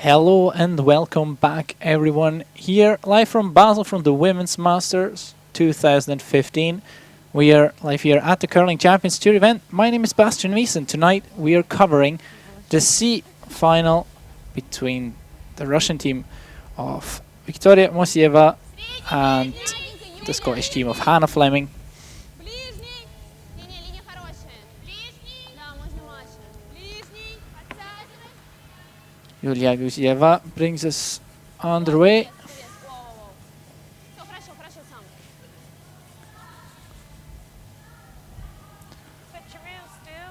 Hello and welcome back everyone, here live from Basel from the Women's Masters 2015. We are live here at the Curling Champions Tour event. My name is Bastian Wiesen. Tonight we are covering the C final between the Russian team of Viktoria Mosieeva and the Scottish team of Hannah Fleming. Yulia Mosieeva brings us underway.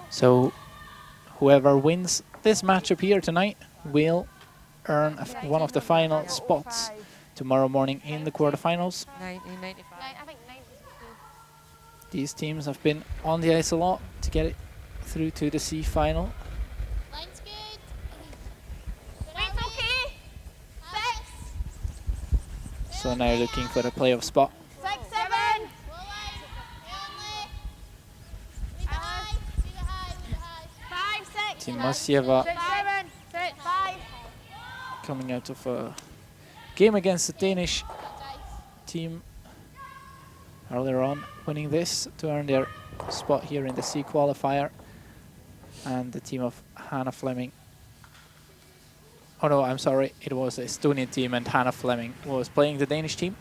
So whoever wins this matchup here tonight will earn one of the final spots tomorrow morning in the quarterfinals. These teams have been on the ice a lot to get it through to the C final. So now looking for a playoff spot. Team Mosieeva coming out of a game against the Danish team earlier on, winning this to earn their spot here in the C qualifier. And the team of Hannah Fleming. Oh no, I'm sorry, it was the Estonian team and Hannah Fleming was playing the Danish team.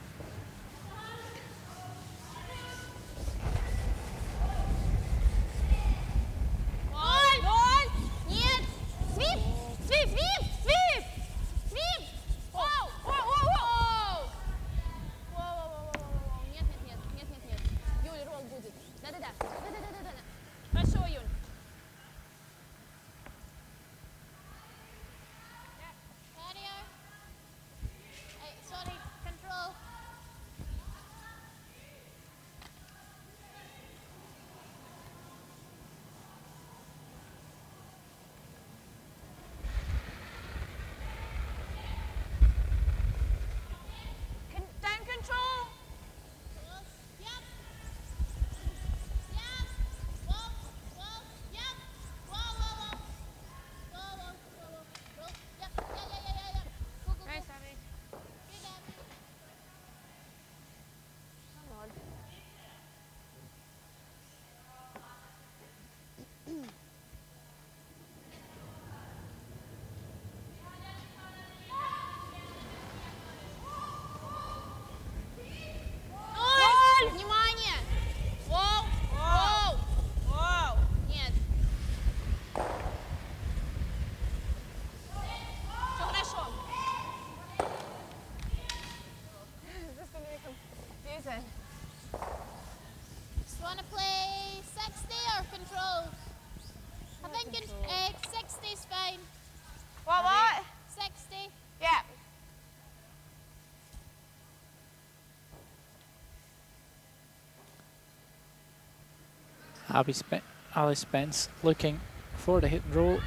Alice Spence looking for the hit and roll.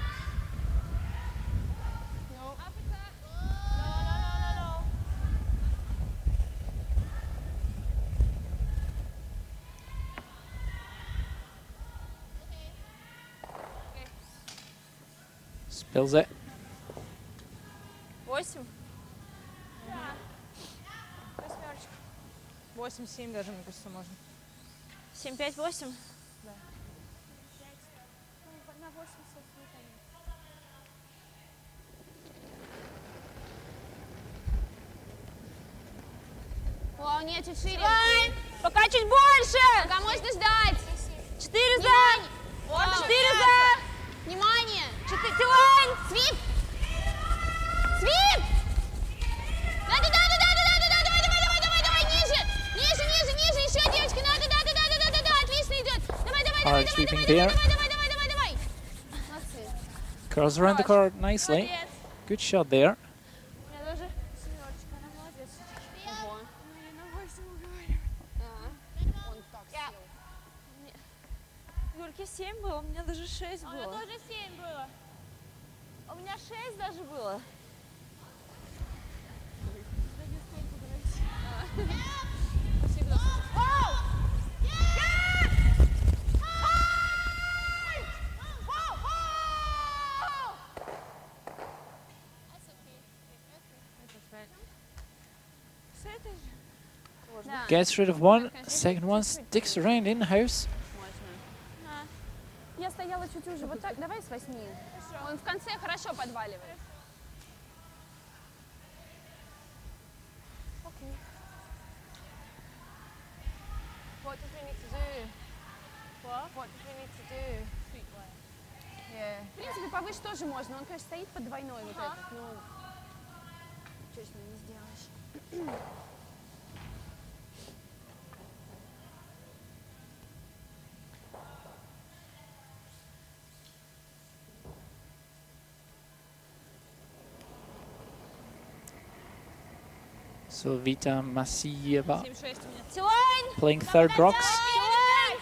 Spills it. 8. 8-7 даже, мне кажется, можно. 7-5-8? Да. На 8 О, нет, чуть шире. Пока чуть больше! Пока можно ждать. 4 за! 4 за! Внимание! Тилань! Свип! Свип! Давай, ниже, еще, девочки, да, отлично идет. Давай, Hard sweeping there. Давай. Curls around the court nicely. Good shot there. Юльке 7 было, у меня даже 6 было. У меня тоже 7 было. У меня 6 даже было. Да. Gets rid of one. Second one sticks around in house. На. Я стояла чуть уже. Вот так. Давай с 8. Он в конце хорошо подваливает. Окей. What does we need to do? What? What does we need to do? Yeah. В принципе, повыше тоже можно. Он, конечно, стоит под двойной вот этот. Ну, ничего с ним не сделаешь. So Vita Mosieeva 7-6 у меня. Тилань! playing third rocks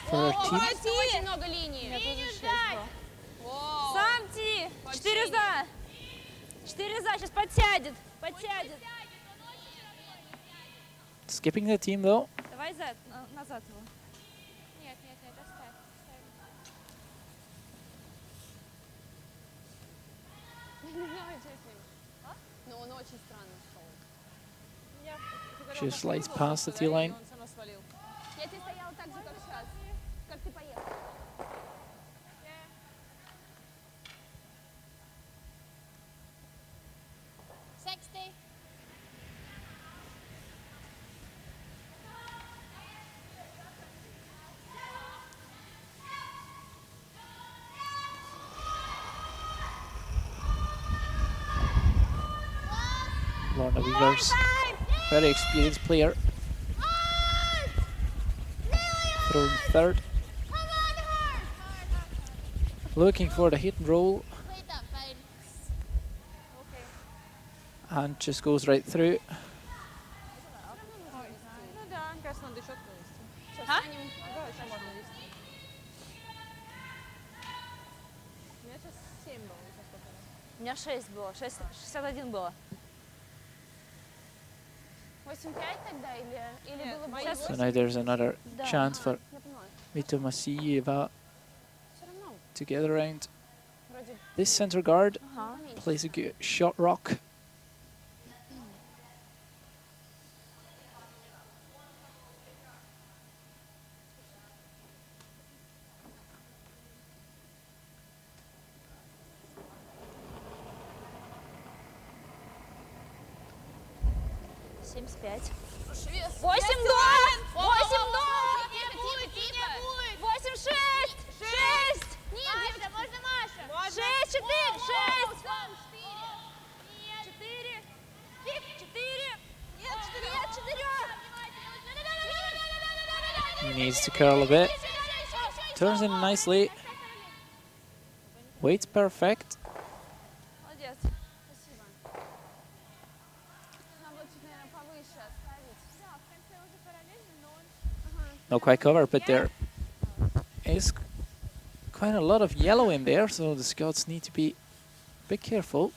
for her team. Очень много линий. Сам Ти! 4 за! 4 за, сейчас подсядет! Подсядет! Skipping the team though. Давай назад его. Нет, нет, нет, оставь. Не знаю, что с ним. Но он очень странно шел. She slides past the T-line. Я тебе стояла так же, как сейчас. Как ты поехал. Lorna Weavers, very experienced player. Throwing third. Looking for the hit and roll. And just goes right through. Ну да, кажется, надо еще вести. Сейчас А? станем. Да, еще можно вести. У меня сейчас 7 было. Сейчас сколько? У меня 6 было. 61 было. 8-5 тогда или Нет, было мои больше? So now there's another Да. chance for Я поняла. Vita Mosieeva Все равно. to get around. Вроде This center guard ага. plays a good shot rock. Семьдесят пять. 8 до! 8 до! 8-6! 6! Нет, можно Маша. 6, 4, 6! 4! 4! Нет, 4! He needs to curl a bit. Turns in nicely. Waits perfect. Молодец. Спасибо. Надо было чуть, наверное, повыше оставить. Да, в конце уже параллельно, но он... Not quite covered, but there is quite a lot of yellow in there, so the Scots need to be a bit careful.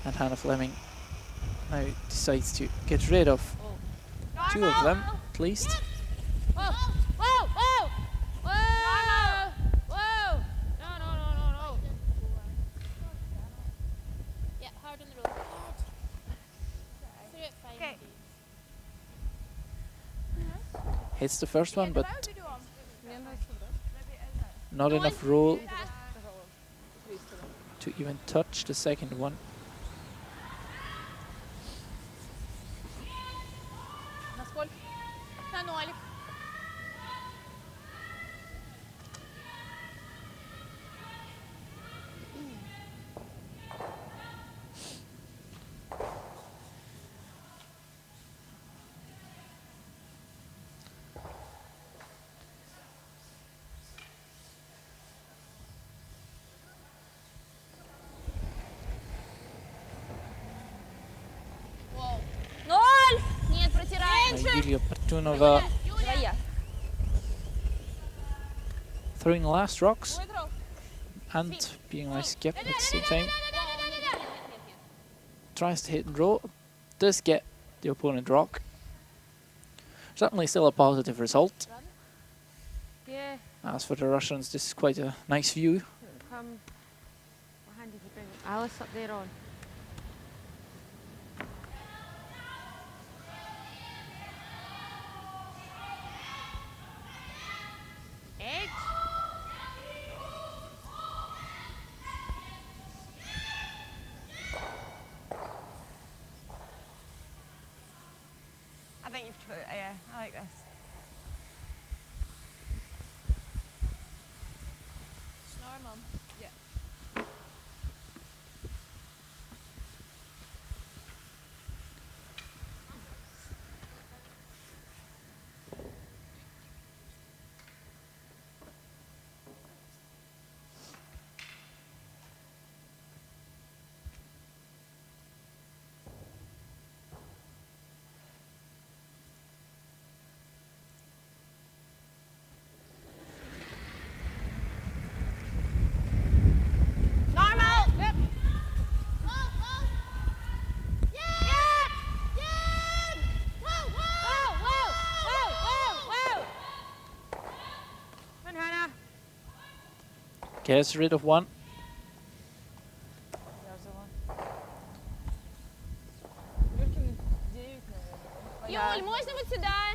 And Hannah Fleming now decides to get rid of 2 of them, at least. Whoa! Whoa! Whoa! Whoa! Whoa! No. Yeah, hard on the road. Through it, fine. Okay. Hits the first one, but Мне нравится, да? not enough roll to even touch the second one. На сколько? На нолик. Ноль! Нет, протираем. Yulia Partunova Давай я. throwing the last rocks Выиграл. and being nice skip at the same time. Tries to hit and roll, does get the opponent rock. Certainly still a positive result. Yeah, As for the Russians, this is quite a nice view. come. What hand did you bring? Alice up there on. think you've put, yeah, I like this. Snor, Mum. Yeah. Gets rid of one. Юль, можно вот сюда?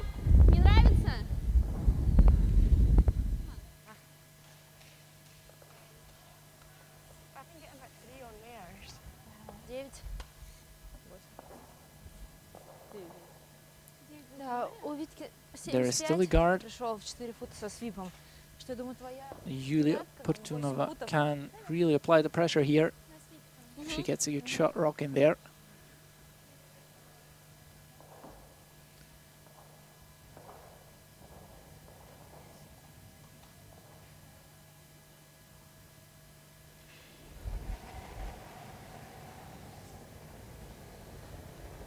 Не нравится? I think getting about 3 on theirs. 9. Да, у Витки There is still a 75 guard. пришел в 4 фута со свипом. Что, я думаю, твоя... Yulia Portunova can really apply the pressure here. She gets a good shot rock in there.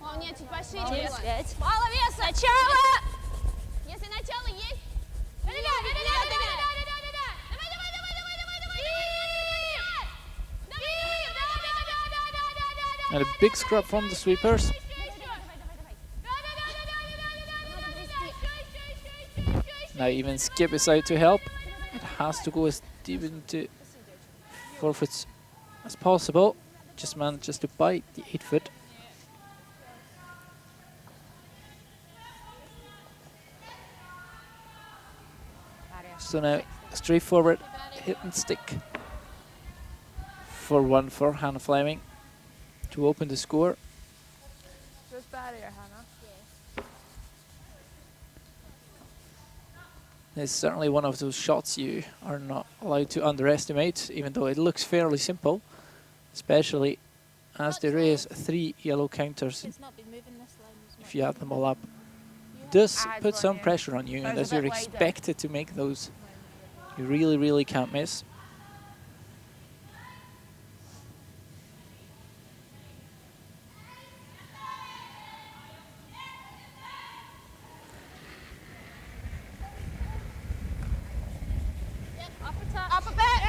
О, нет, чуть пошире. 9. Мало веса. Начало! Если начало есть... Давай, And a big scrub from the sweepers. Now even Skip is out to help. It has to go as deep into forfeits as possible. Just manages to bite the 8 foot. So now straightforward hit and stick for 1 for Hannah Fleming to open the score. Just barrier, Hannah. It's certainly one of those shots you are not allowed to underestimate, even though it looks fairly simple, especially as there is 3 yellow counters It's not been moving this line as much. if you add them all up. Does I had put one, some yeah. pressure on you, But and it was as a you're bit wider. expected to make those, you really, really can't miss. Yep, up a top. Up a bit!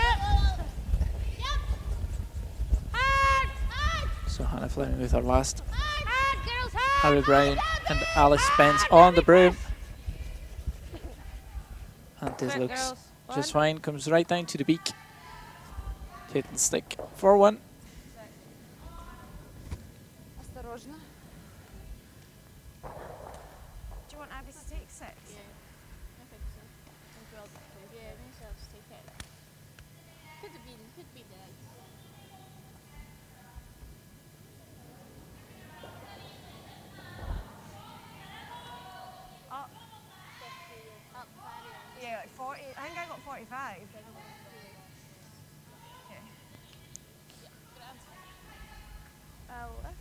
Yep. Hard! Hard! So Hannah Fleming with her last. Hard, girls, hard! Harry Brown and Alice Spence on the broom. And this Quick, looks girls. just fine. Comes right down to the beak. Hit and stick. 4-1. Осторожно. Do you want Abby to take 6? I think so. Yeah, maybe I'll just take it. Could be the right. Up. Up barrier. Yeah, like 40. I think I got 45. Okay. Alice.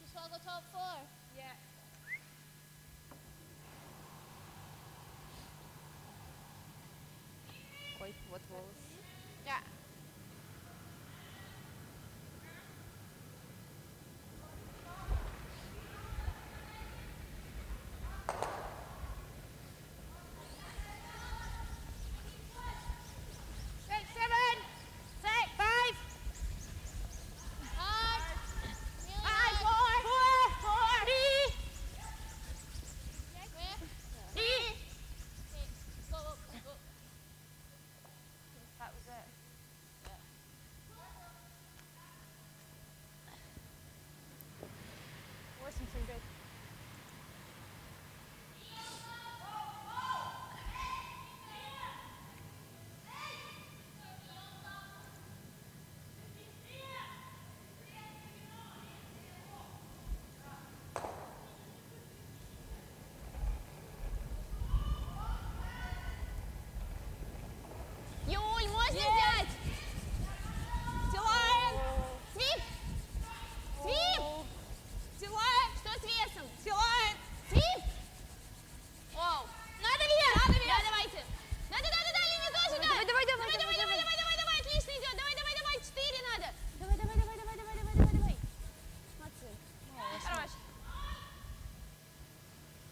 Just all the top 4. Yeah. Ой, вот волос. Yeah.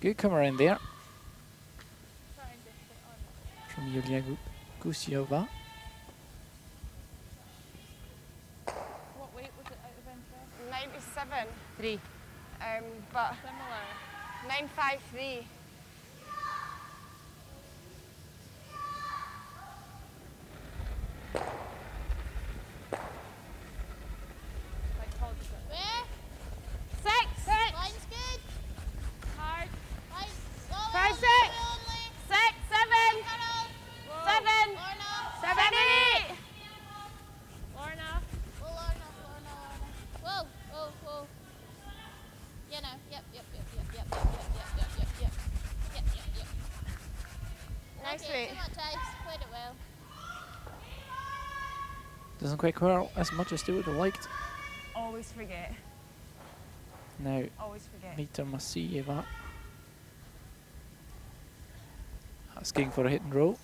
Good comer in there Trying to fit on. from Yulia Gusiova. What weight was it out of interest? 97. 3. But Similar. 953. Like hold it. Where? 6. Line's good. Hard. Line. Slow. 5, 6. Only. 6, 7. Whoa. 7. Lorna. 7, 8. Lorna. Whoa, Lorna. Lorna. Lorna. Whoa. Whoa. Whoa. Yeah, no. Yep. Yep. Yep. Yep. Yep. Yep. Yep. Yep. Yep. Yep. Yep. Yep. Yep. Nice Okay, weight. too much ice. Played it well. Doesn't quite curl as much as they would have liked. Always forget. Now, Always forget. Mosieeva. Asking for a hit and roll.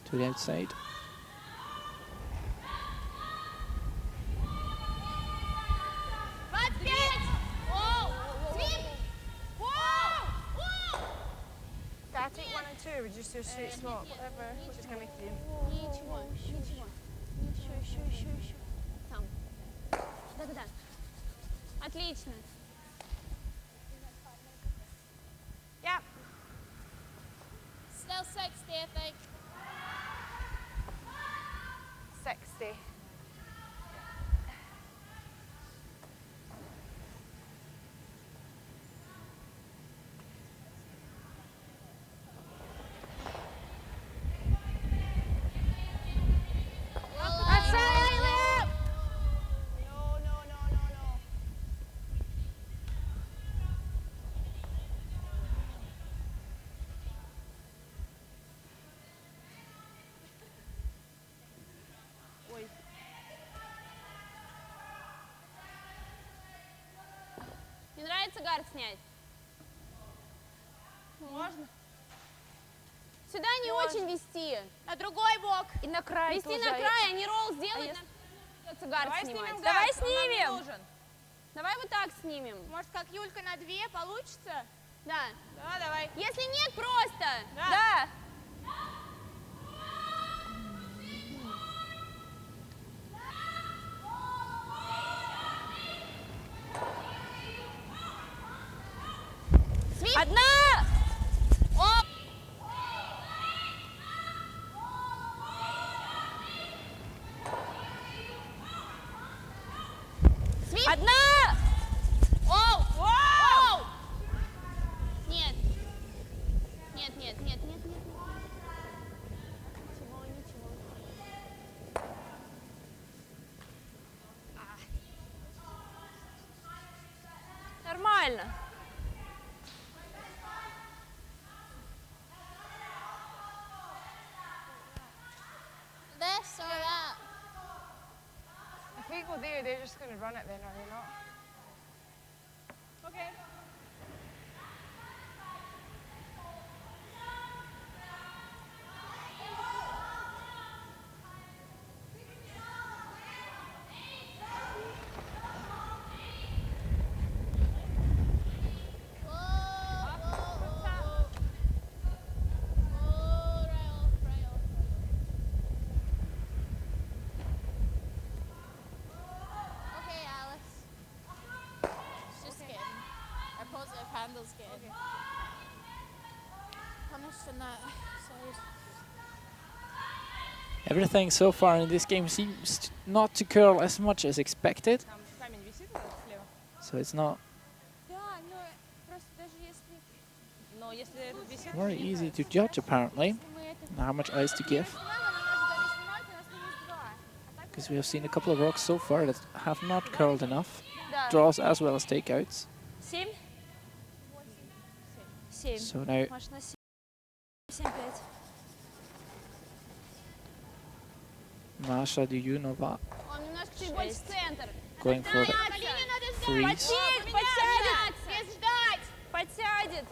To the outside. Can I take 1 and 2? Or just do a straight swap? Whatever. Which is going to make you? Ничего. Ничего. Еще. Там. Да-да-да. Отлично. Yep. Still 60, I think. 60. That's it, Lip! No. Ой. Не нравится гард снять? Можно? Сюда не очень вести. На другой бок. И на край вести тоже. на край, а не ролл сделать. если- Придется гард Давай снимать. снимем Давай гард, он нам не снимем. нужен. Давай вот так снимем. Может, как Юлька на 2 получится? Да. Да, давай. Если нет, просто. Да. Да. Одна! Оп! Одна! Оу! Оу! Нет. Нет. Ничего. Нормально. This or that? If we go there, they're just going to run it then, are they not? Okay. Okay, Alice. It's just getting our positive handles getting punished in that side. Everything so far in this game seems not to curl as much as expected. Там камень висит вот слева. So it's not Да, но просто даже если... Но если этот висит... very easy to judge apparently how much ice to give. Because we have seen a couple of rocks so far that have not curled enough. Да. Draws as well as takeouts. 7? 7. So now Может, на 7. 7-5. Masha Duyunova Он немножко чуть больше в центр. going for the freeze. Подсядет. Без ждать. Подсядет.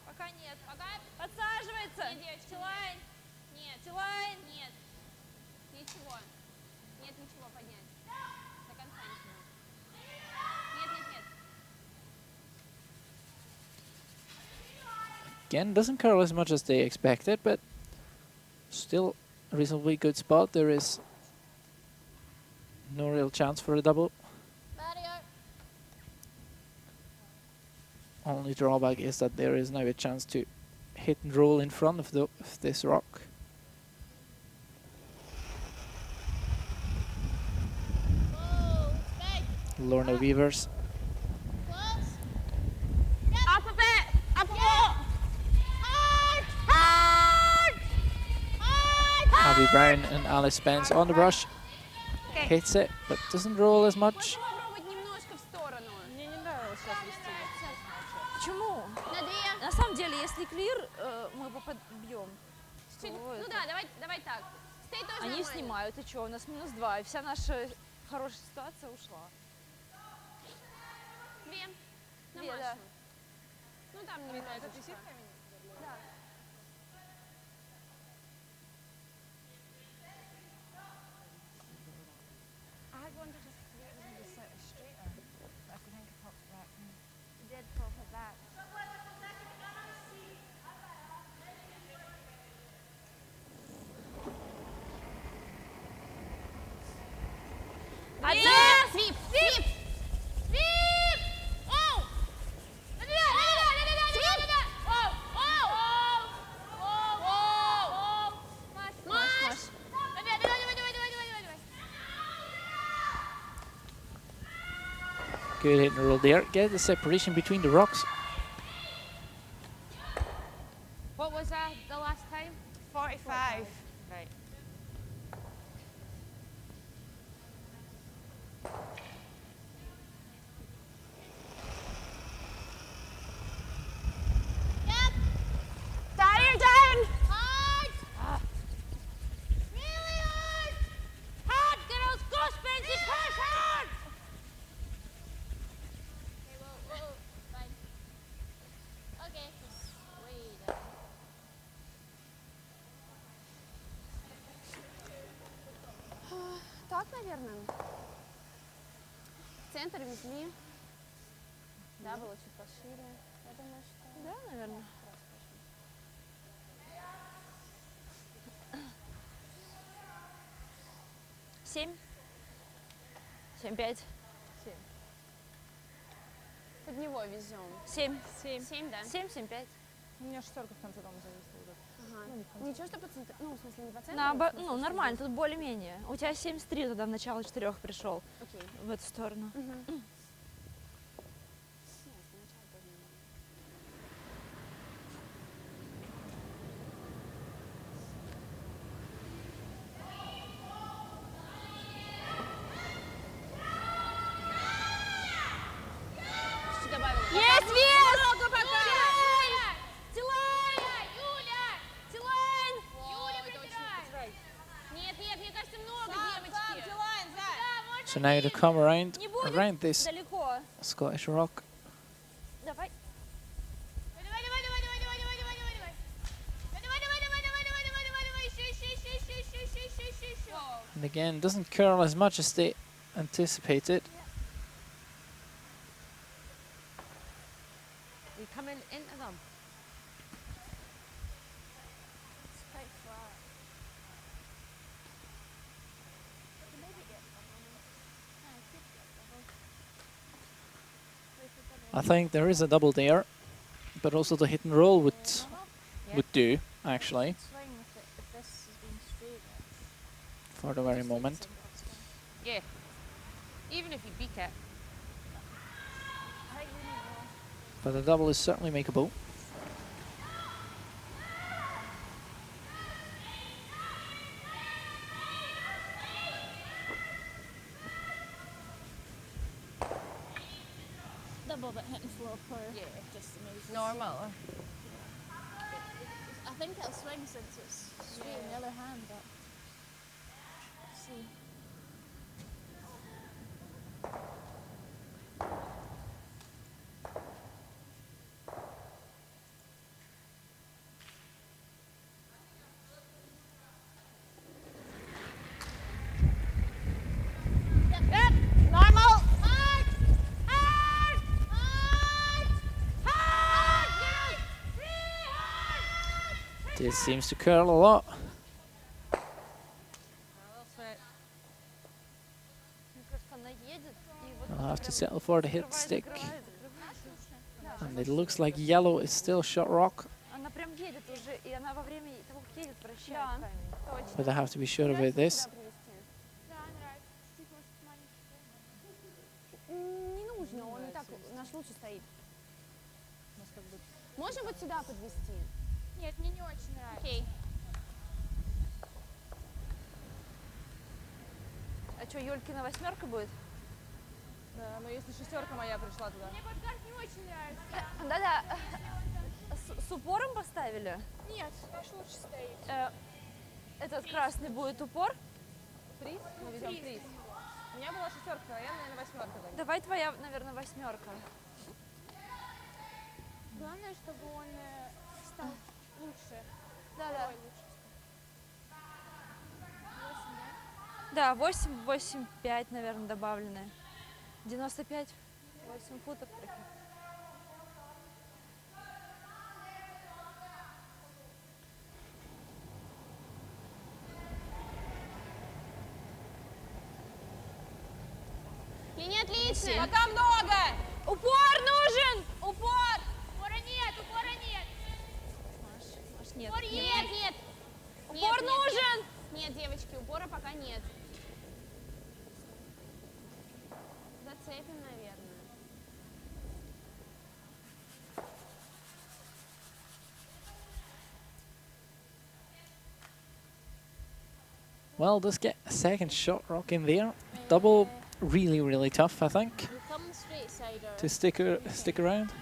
Пока нет. Подсаживается. Тилайн. Нет. Тилайн. Нет. Ничего. Нет, ничего поднять. До конца ничего. Нет, Again, doesn't curl as much as they expected, but still a reasonably good spot. There is no real chance for a double. Mario. Only drawback is that there is now a chance to hit and roll in front of this rock. Whoa, big. Lorna Weavers. Close. Up a bit! Up a bit! Hard! Hard! Hard! Abby Brown and Alice Spence on the brush. Okay. Hits it, but doesn't roll as much. Можно попробовать немножко в сторону. Мне не нравилось сейчас вести. Почему? На 2. На самом деле, если клир мы бьем, Чуть- Ну да, давай так. Стей тоже они нормально. снимают, и что, у нас -2, и вся наша хорошая ситуация ушла. 2. На 2, Машу. да. Ну там немножечко. Да. I wondered if it was going to be slightly straighter. But I think it popped back. It did pop it back. Свип! Свип! Свип! Оу! Маш. Good hit and roll there. Get the separation between the rocks. What was that the last time? 45. Right. Yep. Down, down! Hard. Really hard. Hard, girls. Go, Spencer. Push hard. Okay, whoa. Fine. Okay. Wait. Так, наверное. Центр везли. Да, было чуть пошире. Я думаю, что... Да, наверное. Семь. 7-5. Под него везем. 7. 7, да? 7-7-5. У меня шестерка в конце дома зависла. Ага. Ничего, что по центру? Ну, в смысле, не по центру? Ну, в смысле, нормально, тут более-менее. У тебя 73 тогда в начало 4 пришел Окей. в эту сторону. Чуть добавила. Есть вес! Много пока! Нет, мне кажется, много, девочки. So now to come around Не будет this далеко. Scottish rock. Давай. And again, doesn't curl as much as they anticipated. We coming into them. It's quite flat. Maybe get double. I think there is a double there, but also the hit and roll would do, actually, Swing if this has been straight. for the very moment. Yeah. Even if you beat it. But the double is certainly makeable. Double but hitting floor per. Yeah. Just amazing. Normal. I think it'll swing since it's straight in the other hand, but let's see. Yep. Normal. Hard! Hard! Hard! Hard! Yes! Really hard! This seems to curl a lot. I'll have to settle for the hit stick. And it looks like yellow is still shot rock. Она прям едет уже, и она во время того, как едет, вращает камень. But I have to be sure about this. Да, нравится. Чуть, может, маленький. Не нужно, он и так наш лучше стоит. Можем вот сюда подвести? Нет, мне не очень нравится. Окей. А что, Юлькина восьмерка будет? Да, но если шестерка моя пришла туда. Мне подкарт не очень нравится. Да-да. С упором поставили? Нет, наш лучше стоит. Этот красный будет упор? Приз? Мы везем приз. У меня была шестерка, а я, наверное, восьмерка. Давай твоя, наверное, восьмерка. Главное, чтобы он стал лучше. Да-да. Ой, лучше стал. 8, да? Да, 8, 8, 5, наверное, добавленные. 95, 8 футов таких. Линия отличная. Пока много! Упор нужен! Упор! Упора нет, упора нет. Маш, нет. Упор Нет, есть. нет. Упор нужен! Нет, девочки, упора пока нет. Зацепим, наверное. Well, let's get a second shot rock in there. Double, really, really tough, I think, You come straight side or to stick around.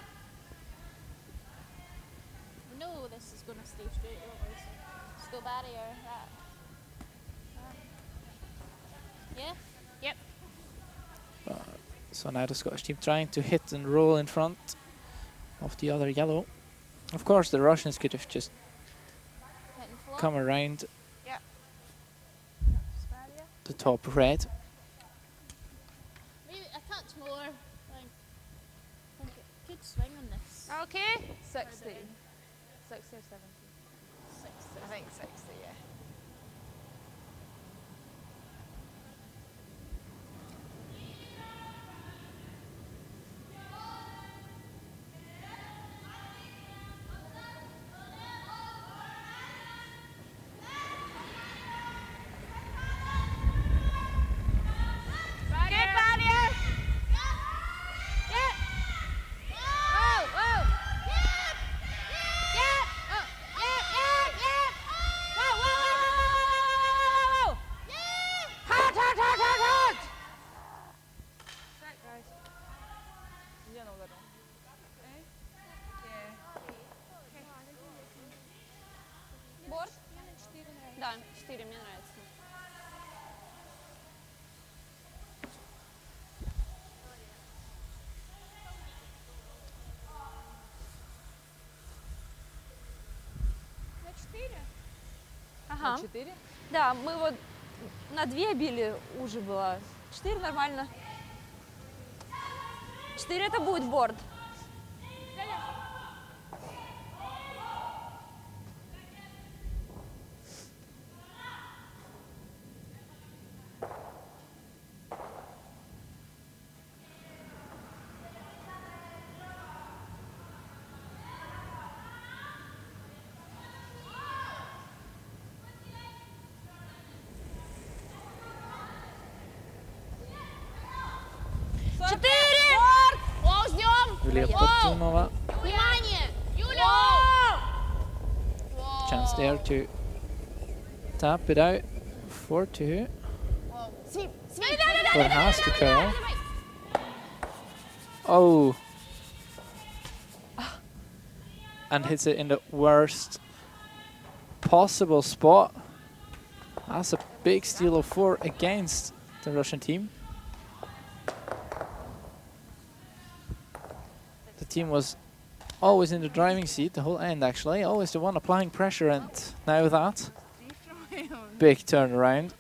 we know this is going to stay straight, don't we? So still barrier. Yeah? Yep. So now the Scottish team trying to hit and roll in front of the other yellow. Of course, the Russians could have just Hitting flop. come around Yeah. Barrier. the top red. Maybe a touch more. I think it could swing on this. Okay. 60. 60 or 70? 60. I think 60, yeah. Где она ударила? Борт? 4 нравится. Да, 4 мне нравится. На 4? Ага. 4? Да, мы вот на 2 били, уже было. 4 нормально. 4 это будет борт. О, ждем! Юлия Потунова. Внимание! Юля! Chance there to tap it out for 2. Свип! But it has to curl. Oh. And hits it in the worst possible spot. That's a big steal of 4 against the Russian team. The team was always in the driving seat the whole end, actually. Always the one applying pressure, and now that. Big turnaround.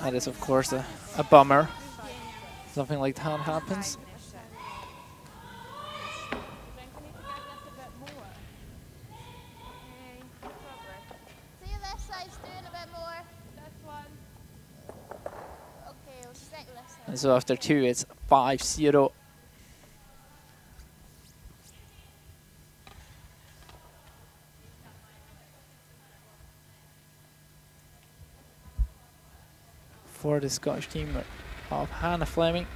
That is, of course, a bummer. Something like that happens. See your left side's doing a bit more. That's one. Okay, we'll stick left side. And so after 2, it's 5-0. For the Scottish team of Hannah Fleming.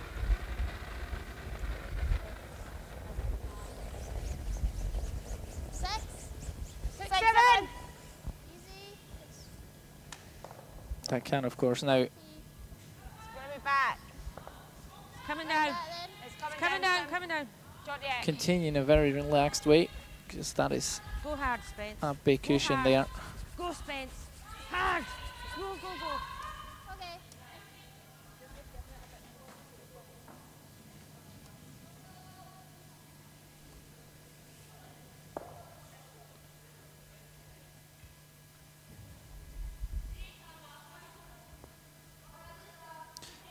Six. Six, seven. Easy. That can, of course, now It's going to be back. Coming down. That It's coming, Coming down, Sam. coming down. Don't yet. continue in a very relaxed way, because that is Go hard, Spence. a big cushion hard. there. Go, Spence. Hard. Go, go, go. then. Okay.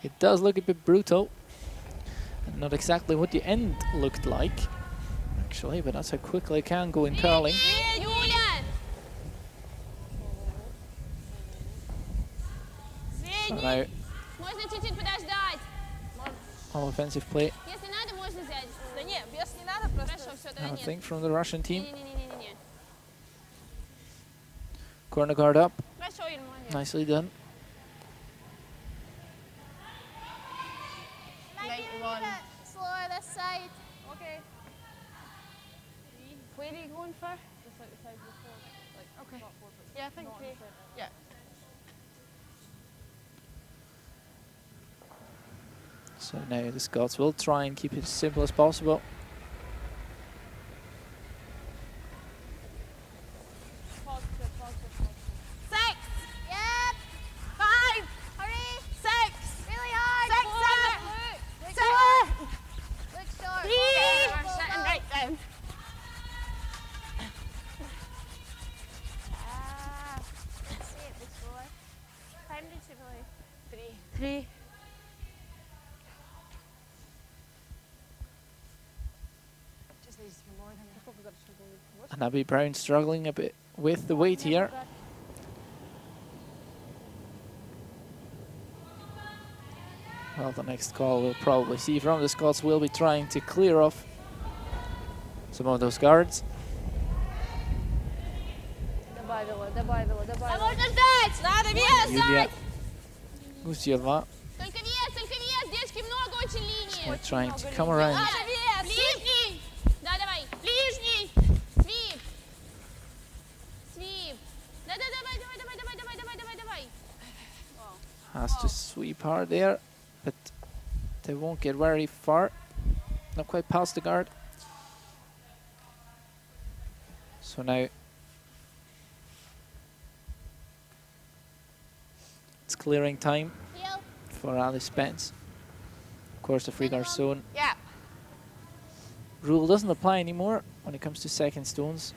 It does look a bit brutal, and not exactly what the end looked like, actually, but that's how quickly it can go in curling. Julian! So now, Можно чуть-чуть подождать. all offensive play, Если надо, можно взять. Да нет, без не надо, просто... Хорошо, все, тогда I нет. think, from the Russian team. Не-не-не-не-не. Corner guard up, Хорошо, Юль, молодец. nicely done. Might be a wee bit slower this side. Okay. Where are you going for? Just like the side before. Like, okay. Yeah, I think okay. Yeah. So now the Scots will try and keep it as simple as possible. Six! Yep. 5! Hurry. 6! Really hard. Six! Look 7! Look short. Okay, Go, we're go, sitting go. right down. Ah, let's see it before. Time did you play? 3. Just needs to be more than And Abby Brown struggling a bit with the weight here. Well, the next call we'll probably see from the Scots will be trying to clear off some of those guards. Добавила. А можно ждать! Надо вес Julia дать! Uzwil Только вес, девочки, много очень линий. trying to come around. Надо вес! Лишний! Да, давай! Лишний! Свип! Свип! Да, давай! Has to sweep hard there, but they won't get very far. Not quite past the guard. So now it's clearing time Heel. for Alice Spence. Of course, the free guard zone Yeah. rule doesn't apply anymore when it comes to second stones.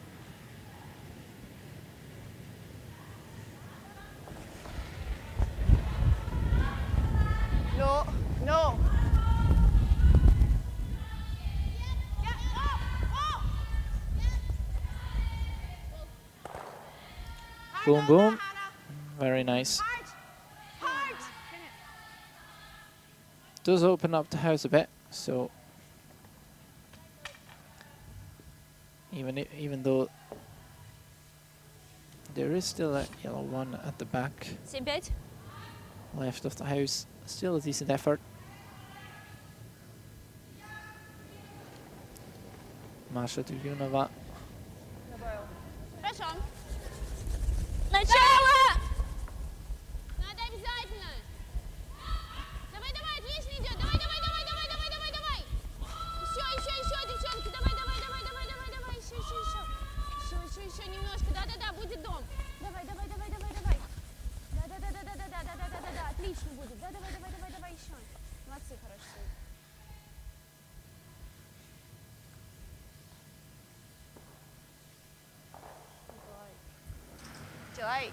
No, no. Boom, boom. Very nice. Does open up the house a bit, so even though there is still a yellow one at the back 7-5. left of the house, still a decent effort. Masha Dugunova Хорошо. Начало! Надо обязательно. Давай, отлично идет. Давай. Еще, девчонки. Давай. Еще немножко. Да, будет дом. Давай. Да, отлично будет. Да, давай еще. Молодцы, хорошо. Like.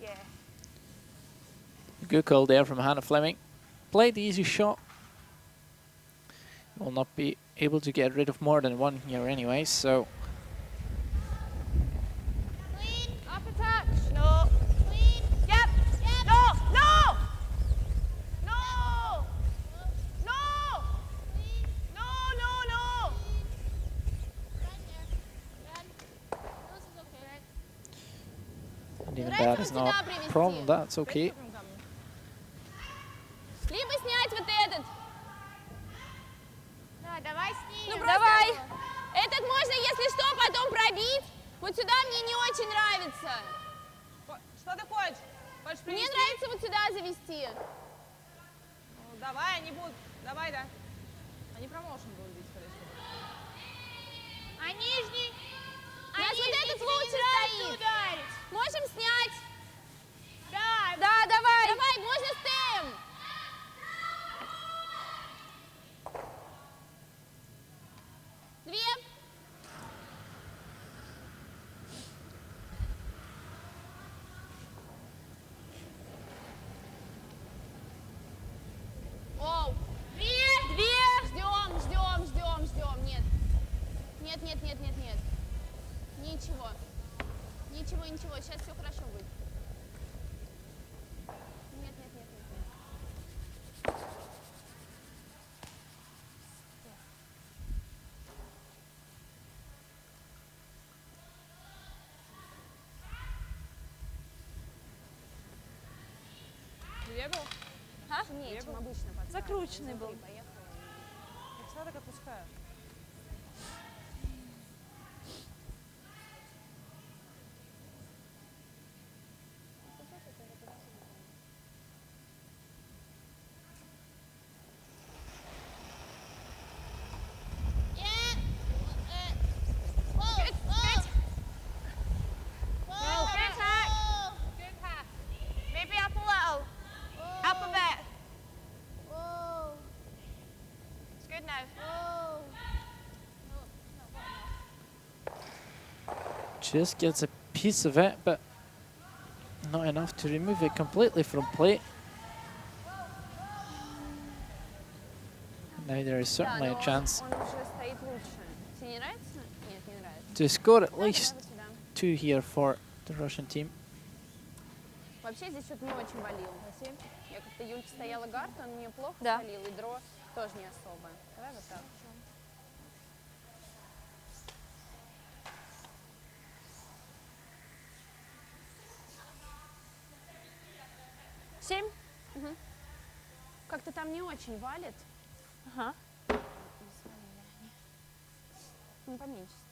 Yeah. Good call there from Hannah Fleming. Played the easy shot. Will not be able to get rid of more than one here anyway, so. Clean. Up a touch. No. Clean. Yep. Yep. No. No. No. Clean. No. Clean. No. No. No. Run there. Run. This is okay. And even Давай that вот is сюда not a привести. problem, that's okay. Либо снять вот этот. Да, давай с ней. Ну, давай. Этот можно, если что, потом пробить. Вот сюда мне не очень нравится. Что ты хочешь? Хочешь Мне принести? нравится вот сюда завести. Ну, давай, они будут. Давай, да. Они промоушен будут бить, скорее всего. А нижний? У нас вот этот лучше стоит. ударить. Можем снять? Да. Да, давай. Давай, можно с тем. Две. Оу. Две. Две. Ждем, ждем, ждем, ждем. Нет. Нет, нет, нет, нет, нет. Ничего. Ничего, ничего. Сейчас все хорошо будет. Нет, нет, нет, нет, нет. Две был? А? Сильнее, чем обычно. пацан. Закрученный был. Смотри, поехала. Я всегда так отпускаю. Yeah. Whoa. Whoa. Whoa. Good pack. Good pack. Maybe up a little. Up a bit. Whoa. It's good now. Whoa. Just gets a piece of it, but not enough to remove it completely from play. Now there is certainly a chance Он уже стоит лучше. Тебе не нравится? Нет, не нравится. to score at Давай, least давай сюда. 2 here for the Russian team. Вообще здесь что-то не очень валил. Я как-то Юльке стояла гард, он мне плохо Да. валил, и дро тоже не особо. Давай вот так. Семь? Как-то там не очень валит. Ага. Ну, поменьше ставь.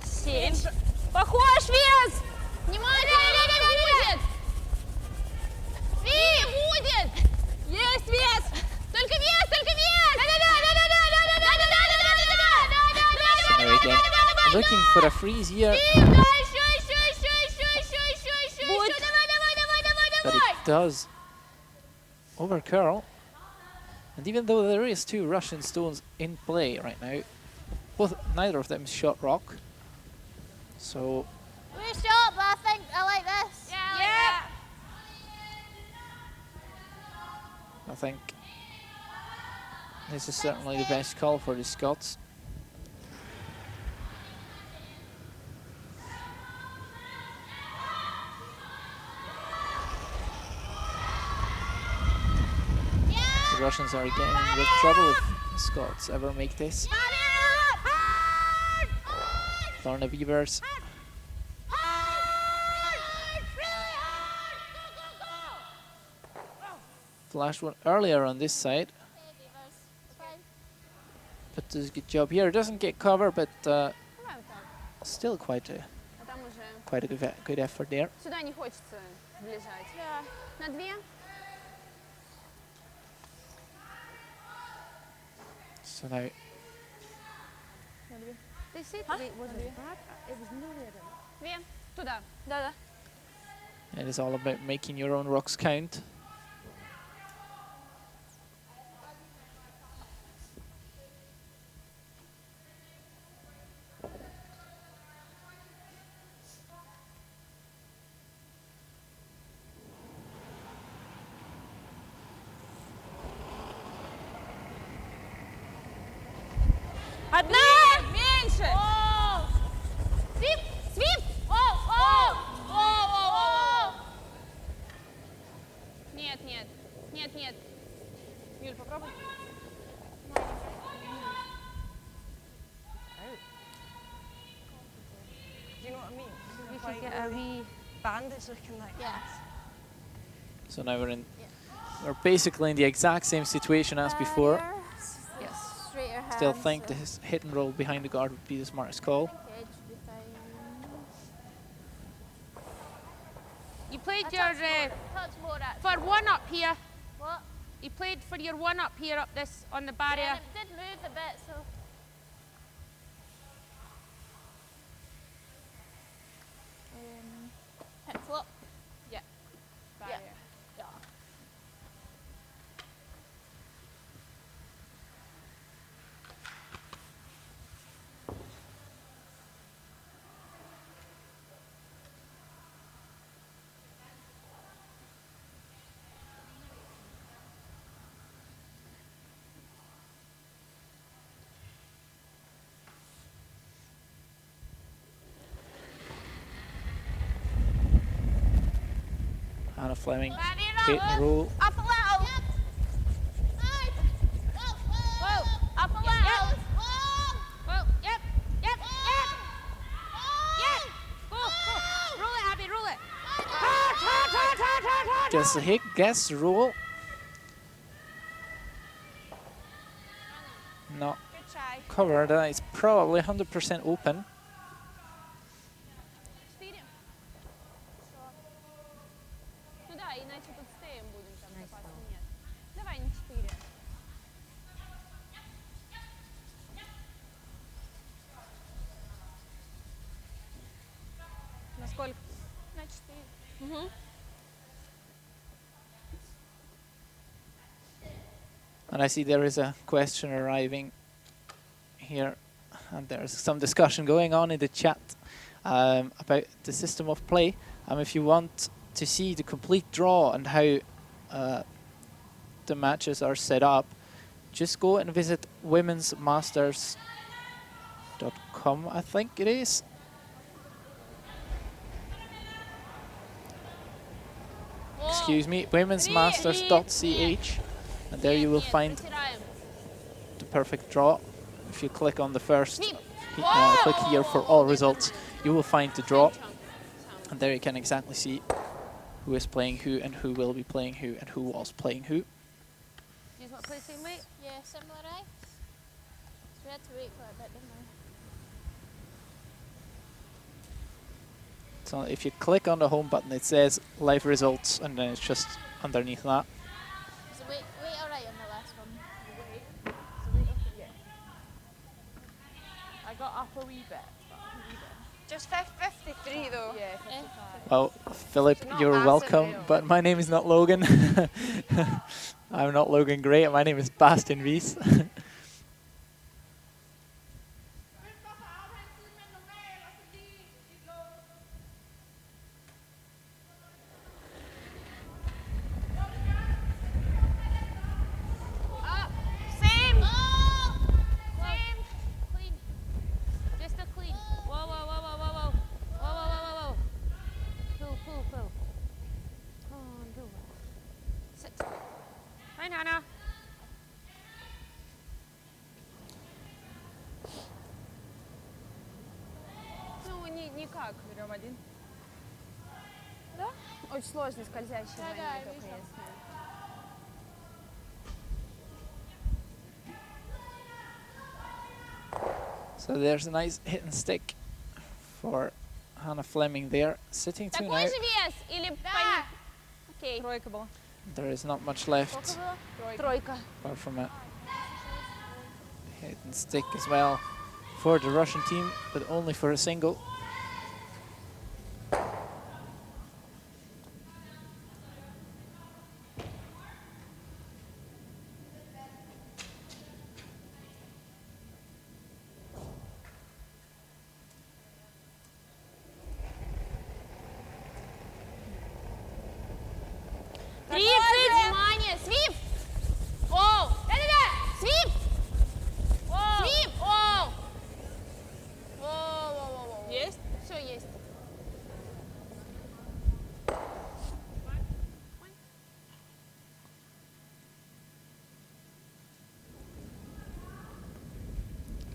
Семь. Похож вес! Внимательно, не будет! Не будет! Есть вес! Только вес, только вес! Now again, looking for a freeze here, but it does overcurl. And even though there is 2 Russian stones in play right now, neither of them shot rock. So We shot, but I think I like this. Yeah. I think this is certainly the best call for the Scots. The Russians are getting in with trouble if the Scots ever make this. Lorna Beavers. Flashed one earlier on this side, but does a good job here. Doesn't get cover, but Давай вот так. still quite a А там уже good effort there. сюда не хочется влезать. На две. So now They said it wasn't bad. It was nearly a Две. Туда. Да-да. It is all about making your own rocks count. Одна! Меньше! Свип! Свип! О! Нет, нет. Нет, нет. Юль, попробуй. Do you know what I mean? We should get a wee... Bandage looking like Yes. So now we're basically in the exact same situation as before. Yes. Straight your hands. Still think the hit and roll behind the guard would be the smartest call. Edge should be fine. You played A your touch more actually. for one up here. What? You played for your one up here up this on the barrier. Yeah, it did move a bit, so. Hit flop. Yeah. Barrier. Yeah. Hannah Fleming, Barrier hit and roll. Up a little. Whoa, up a little. Well, yep. Yep. Go. Roll it, Abby, roll it. Hard. Gets the hit, gets the roll. Not Good try. covered. It's probably 100% open. Четыре. Ну да, иначе тут стеем будем, там запаса нет. Давай на 4. На сколько? На 4. And I see there is a question arriving here, and there's some discussion going on in the chat about the system of play. If you want to see the complete draw and how the matches are set up, just go and visit womensmasters.com, I think it is. Excuse me, womensmasters.ch. And there you will find the perfect draw. If you click on the first, click here for all results, you will find the draw. And there you can exactly see who is playing who and who will be playing who and who was playing who. You just want to play the same way? Yeah, similar ice. So we had to wait for a bit, didn't we? So if you click on the home button, it says live results, and then it's just underneath that. So wait alright on the last one. I got up a wee bit. Just 53 though. Yeah, Eh? Well, Philip, It's not you're massive, welcome, though. but my name is not Logan. I'm not Logan Gray, my name is Bastian Wies. Same! Same. Clean. Just a clean. Whoa. Pull. Come on, do it. Sit. Fine, Hannah. Ну, никак, берем один. Да? Очень сложно, скользящий Да, двойной да, только вижу. если. So there's a nice hit and stick for Hannah Fleming there, sitting 2 now. Такой же вес или Да. Окей. Тройка была. There is not much left Сколько было? Тройка. apart from a hit and stick as well. for the Russian team, but only for a single. Внимание! Свип! Оу! Да-да-да! Свип! Свип! Оу! Воу-воу-воу-воу. Есть? Все есть.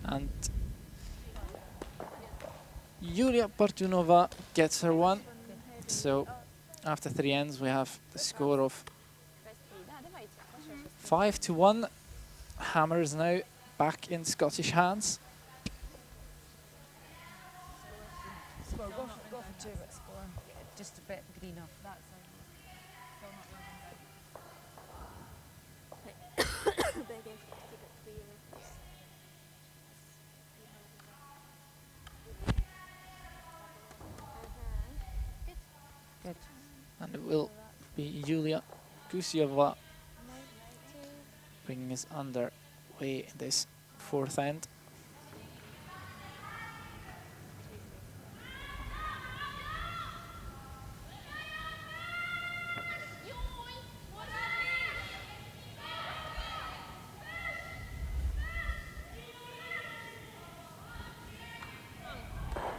And Yulia Partunova gets her one. So after 3 ends, we have the score of 5-1. Hammer is now back in Scottish hands. Score, go for 2 at score. Just a bit greener. Good. And it will be Yulia Gusieva bringing us underway in this 4th end.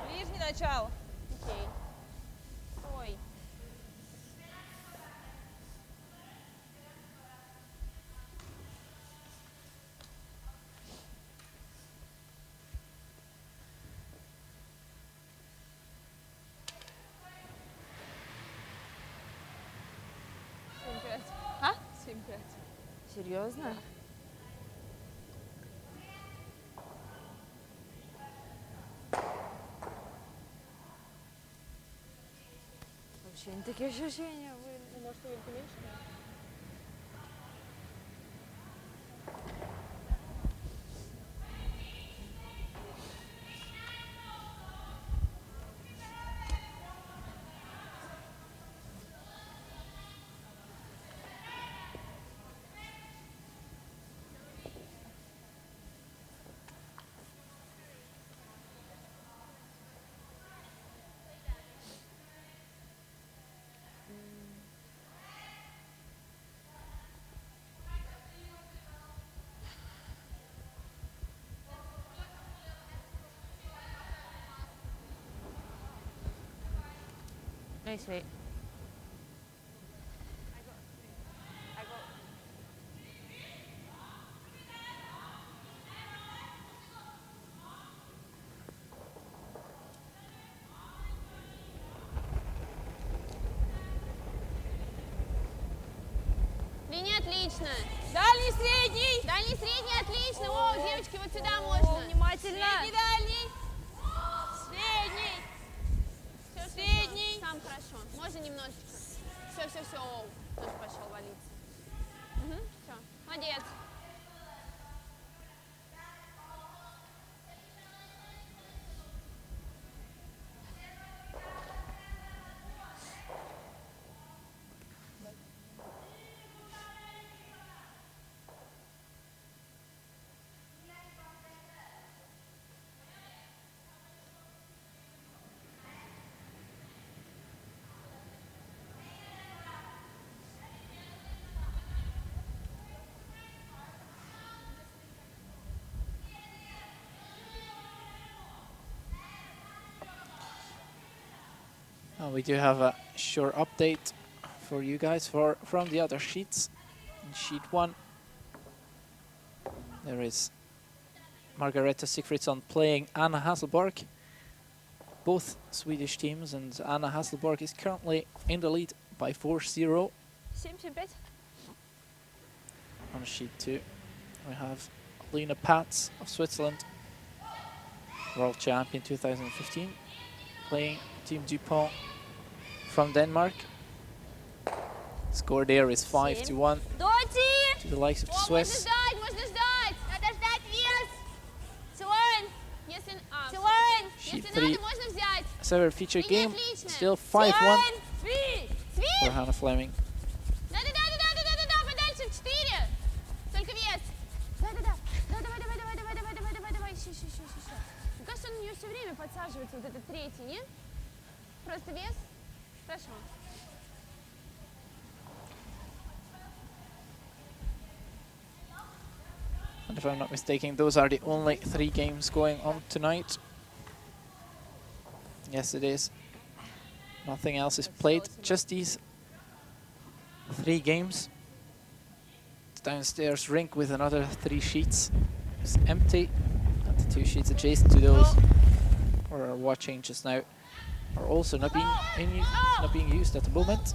Ближний начало. Окей. Ой. А? 7-5. Серьезно? Вообще не такие ощущения были. Может, Юлька меньше? Nice weight. Линия отлично. Дальний, средний! Дальний, средний, отлично. О, девочки, вот сюда можно. Внимательно! Средний, дальний. Средний. Все, Средний. Сам хорошо. Можно немножечко. Все. Оу, тоже пошел валиться. Угу, все. Молодец. We do have a short update for you guys from the other sheets. In sheet 1, there is Margareta Sigfridsson playing Anna Hasselborg. Both Swedish teams, and Anna Hasselborg is currently in the lead by 4-0. 7-5. On sheet 2, we have Lena Pätz of Switzerland, world champion 2015, playing Team Dupont from Denmark. Score there is 5-1 Доти! to the likes of the О, Swiss. можно ждать. Надо ждать вес. Сон, не Если надо, можно взять. server feature Линия game. отличная. Still 5-1 Свит! for Свит! Hannah Fleming. Да-да-да, подальше в 4. Только вес. Да-да-да. Давай. Еще. Мне кажется, он на нее все время подсаживается, вот этот третий, нет? Просто вес. Хорошо. And if I'm not mistaken, those are the only 3 games going on tonight. Yes, it is. Nothing else is played. Just these 3 games. Downstairs rink with another 3 sheets. It's empty. And the 2 sheets adjacent to those who are watching just now are also not being used at the moment.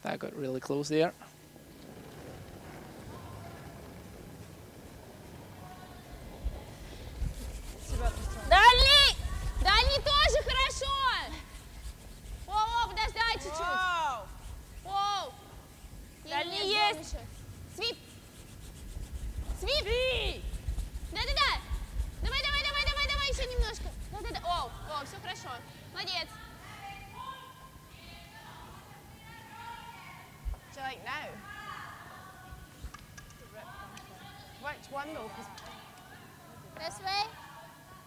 That got really close there. Дальний! Дальний тоже хорошо! Воу, подождай чуть-чуть. Воу! Дальний есть! Свип! Свип! Да-да-да! Давай, еще немножко. Да-да-да. О, все хорошо. Молодец. Do you like now? Which one though? 'Cause This way.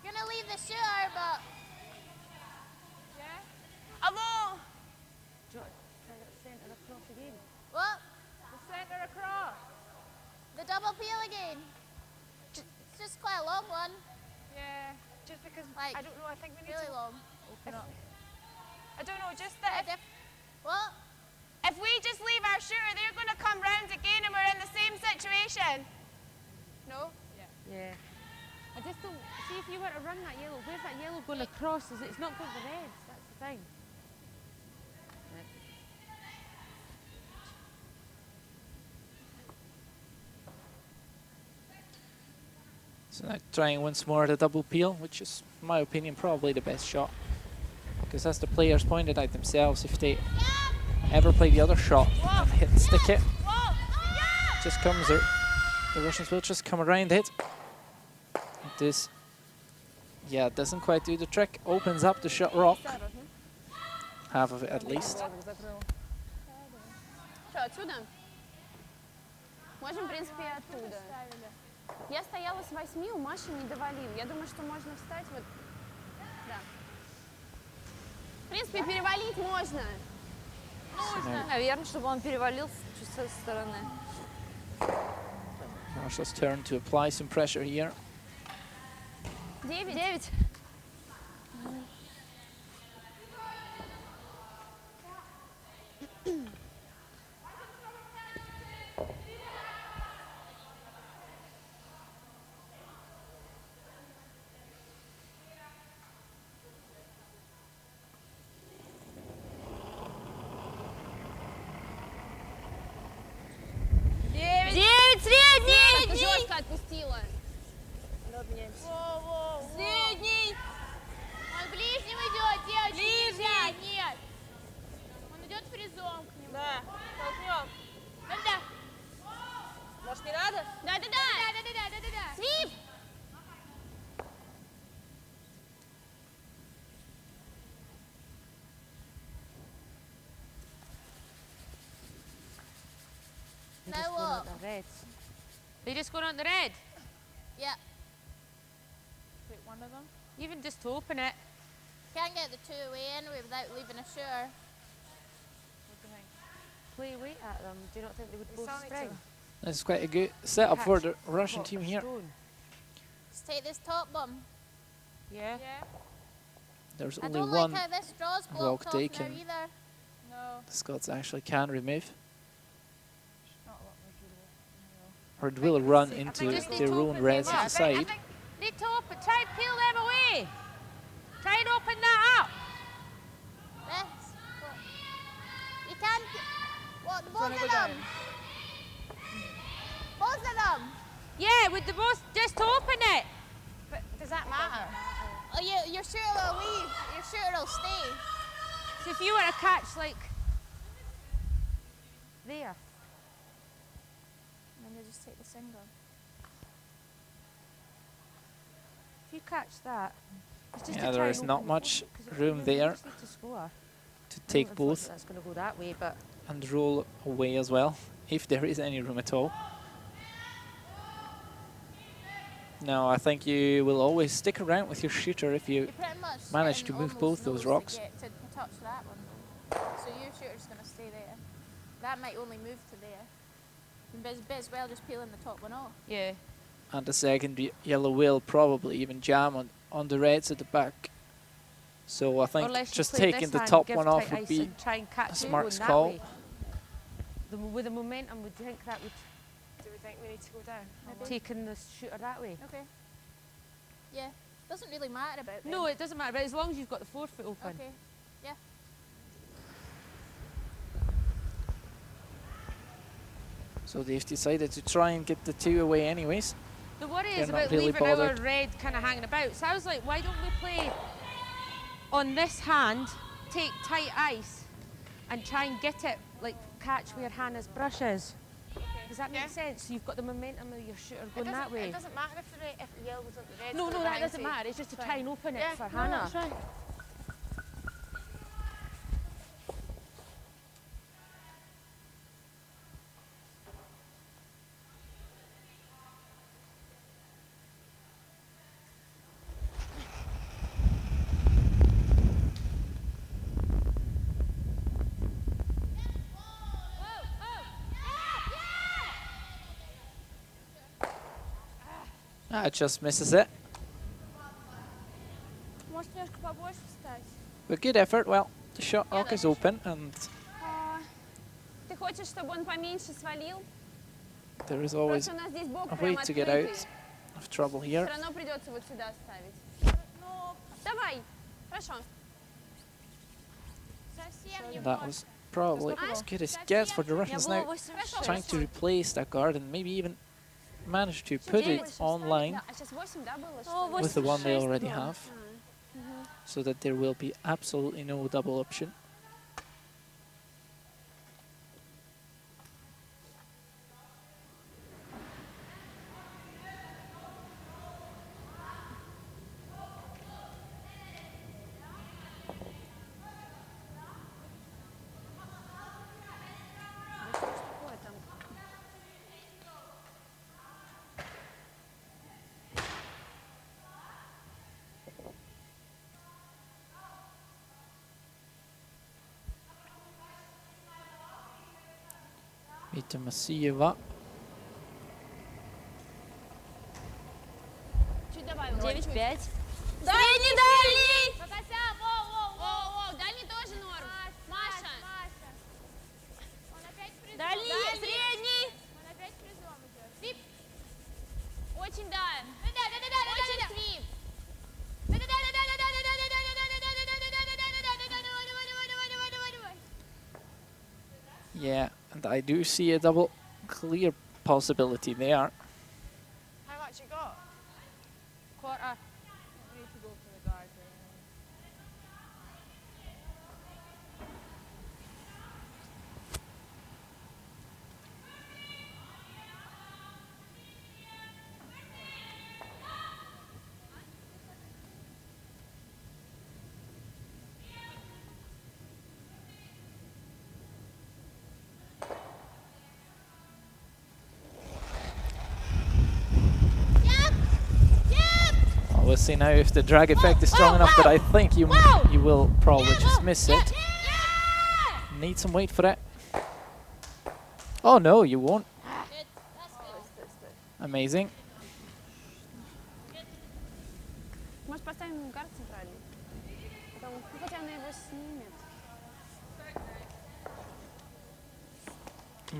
Gonna leave the shooter, but Hello! Do you want to try that centre across again? what? The centre across. The double peel again. It's just quite a long one. Yeah. Just because Like, I don't know. I think we need Really to. long. I don't know. Just that What? if we just leave our shooter, they're going to come round again, and we're in the same situation. No. Yeah. I just don't see if you were to run that yellow. Where's that yellow going across? Is it? It's not going to the reds. That's the thing. So now trying once more the double peel, which is, in my opinion, probably the best shot. Because as the players pointed out themselves, if they ever play the other shot and stick it, just comes the Russians will just come around it. This, yeah, doesn't quite do the trick. Opens up the shot rock, half of it at least. Что, отсюда? Можем, в принципе, и оттуда. Я стояла с 8, у Маши не довалил. Я думаю, что можно встать вот... Да. В принципе, перевалить можно. Наверное, чтобы он перевалил чуть с этой стороны. Marshall's turn to apply some pressure here. 9. Жестко отпустила. Средний! Он ближним идет, девочки! Нельзя, нет! Он идет фризом к нему. Да, толкнем. Да-да. Может, не надо? Да-да-да! Да-да-да! Свип! They're just going at the reds. They're just going on the red? Yeah. Wait, one of them? Even just to open it. Can't get the 2 away anyway without leaving a shooter. Play away at them. Do you not think they would both spring? This is quite a good setup for the Russian team here. Just take this top bum. Yeah. There's I only don't one like how this draw's walk blocked off now taken. either. No. The Scots actually can remove. Or it will run into their own reds at the side. Need to open. Try and peel them away. Try and open that up. This. You can't. What? Both of them. Both of them. Yeah, with the most. Just open it. that matter? Oh, your shooter will leave. Your shooter will stay. So if you were to catch like there, And then you just take the single. if you catch that, it's just Yeah, to there try is and not open the much front, 'cause room you there just need to score. to I take don't both think that's going to go that way, but and roll away as well, if there is any room at all. No, I think you will always stick around with your shooter if you You pretty much manage hitting to move almost both those nose rocks. to get to touch that one. So your shooter's going to stay there. That might only move to there. You may as well just peeling the top one off. yeah. And the second yellow will probably even jam on the reds at the back. So I think Unless you just play taking this the hand, top give one tight off would ice be and try and catch a it smart going that call. way. With the momentum, would you think that would Do we think we need to go down? have taken the shooter that way? Okay. Yeah. Doesn't really matter about them. No, it doesn't matter, but as long as you've got the forefoot open. Okay. Yeah. So they've decided to try and get the two away anyways. The worry They're is not about really leaving our bothered. red kind of hanging about. So I was like, why don't we play on this hand, take tight ice, and try and get it, like catch where Hannah's brush is. Does that make Yeah. sense? You've got the momentum of your shooter It going that doesn't, way. it doesn't matter if the yellow's on the red. No, that doesn't matter. It's just to try and open it Yeah, for no, Hannah. that's right. Ah, it just misses it. Может, немножко побольше встать? But good effort. Well, the shot rock is open and Ты хочешь, чтобы он поменьше свалил? there is always Просто у нас здесь бок a прям way to get открытый. out of trouble Все here. равно придется вот сюда ставить. Ну, Давай, хорошо. совсем не That was probably as good as it gets for the Russians now. Trying to replace that guard and maybe even manage to put it online Да, а сейчас 8, да, было? О, что ли? with the one they 86 already было. have, so that there will be absolutely no double option. Такое там. It's Mosieeva. Чуть добавил. 9-5. Средний, дальний! Воу, дальний тоже норм. Маша. Он опять призом. Дальний, средний. Он опять призом идет. Свип. Очень да. Да. Очень свип. Yeah, and I do see a double clear possibility there. How much you got? Quarter. We need to go for the guard. Well, we'll see now if the drag effect is strong enough, but I think you will probably just miss it. Need some weight for that. Oh no, you won't. Good. That's good. Amazing. Может, поставим гард центральный? Потом, ну, хотя она его снимет.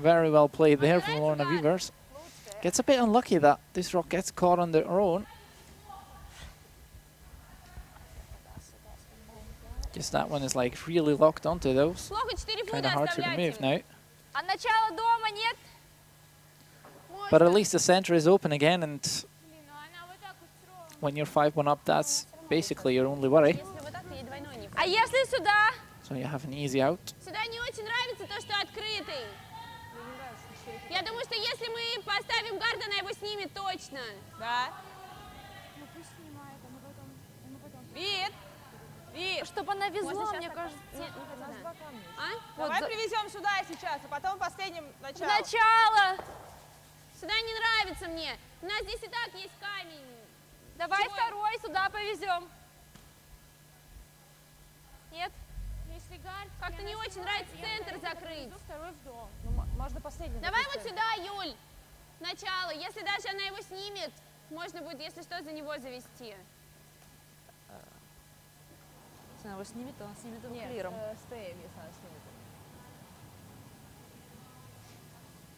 Very well played there from Lorna Weavers. Gets a bit unlucky that this rock gets caught on their own. Guess that one is like really locked onto those. Плохо, 4 Kind фута of hard to remove оставляйте. now. А начало дома нет? But at least the center is open again, and Блин, ну она вот так устроила. when you're 5-1 up, that's basically your only worry. Если вот так, то ей двойной не А если сюда? So you have an easy out. Сюда не очень нравится то, что открытый. Я думаю, что если мы поставим гард, она его снимет точно. Да. Ну пусть снимает, а мы потом... Вид. Вид. Чтобы она везла, Можно мне щас кажется. Нет, не хотела. А? Давай за- привезем сюда сейчас, а потом последним начало. Начало! Сюда не нравится мне. У нас здесь и так есть камень. Давай Чего? второй сюда повезем. Нет? Если гард... Как-то не очень нравится центр закрыть. Второй в дом. Можно последним. Давай вот сюда, Юль. Начало. Если даже она его снимет, можно будет, если что, за него завести. Если она его снимет, то она снимет его Нет, клиром. стоим, если она снимет.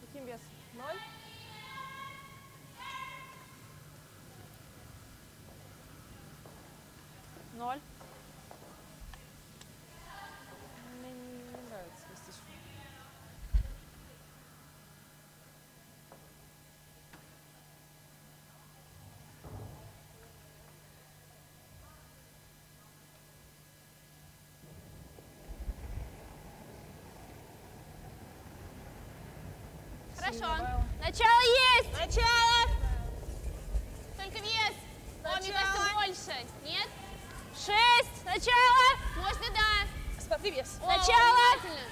Каким вес? 0? Ноль. Мне не нравится вести. Хорошо. Начало есть! Начало! Только вес. О, мне Начало. кажется, больше. Нет? 6! Начало! Можно, да. Смотри вес. О, Начало. внимательно.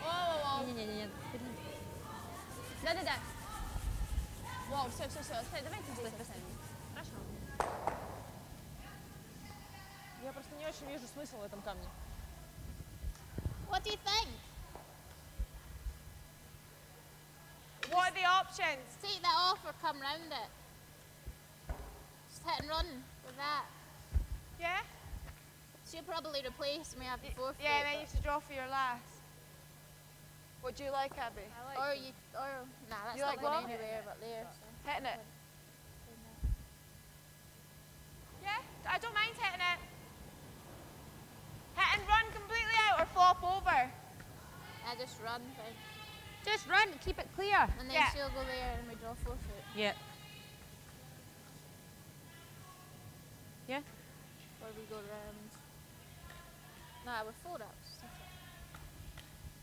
О, Не-не-не. да-да-да. Вау, все. Оставь, давайте здесь оставим. Хорошо. Я просто не очень вижу смысл в этом камне. What do you think? What are the options? Take that off or come round it. Just hit and run with that. Yeah? So you'll probably replace and we have the forfeit. Yeah, and then you but- have to draw for your last. What do you like, Abby? Nah, that's You not like going what? anywhere but there. So. Hitting it. Yeah, I don't mind hitting it. Hit and run completely out or flop over. I just run, fine. Just run, keep it clear. And then Yeah. she'll go there and we draw forfeit. Yeah. Or we go round. Nah, we're 4 ups.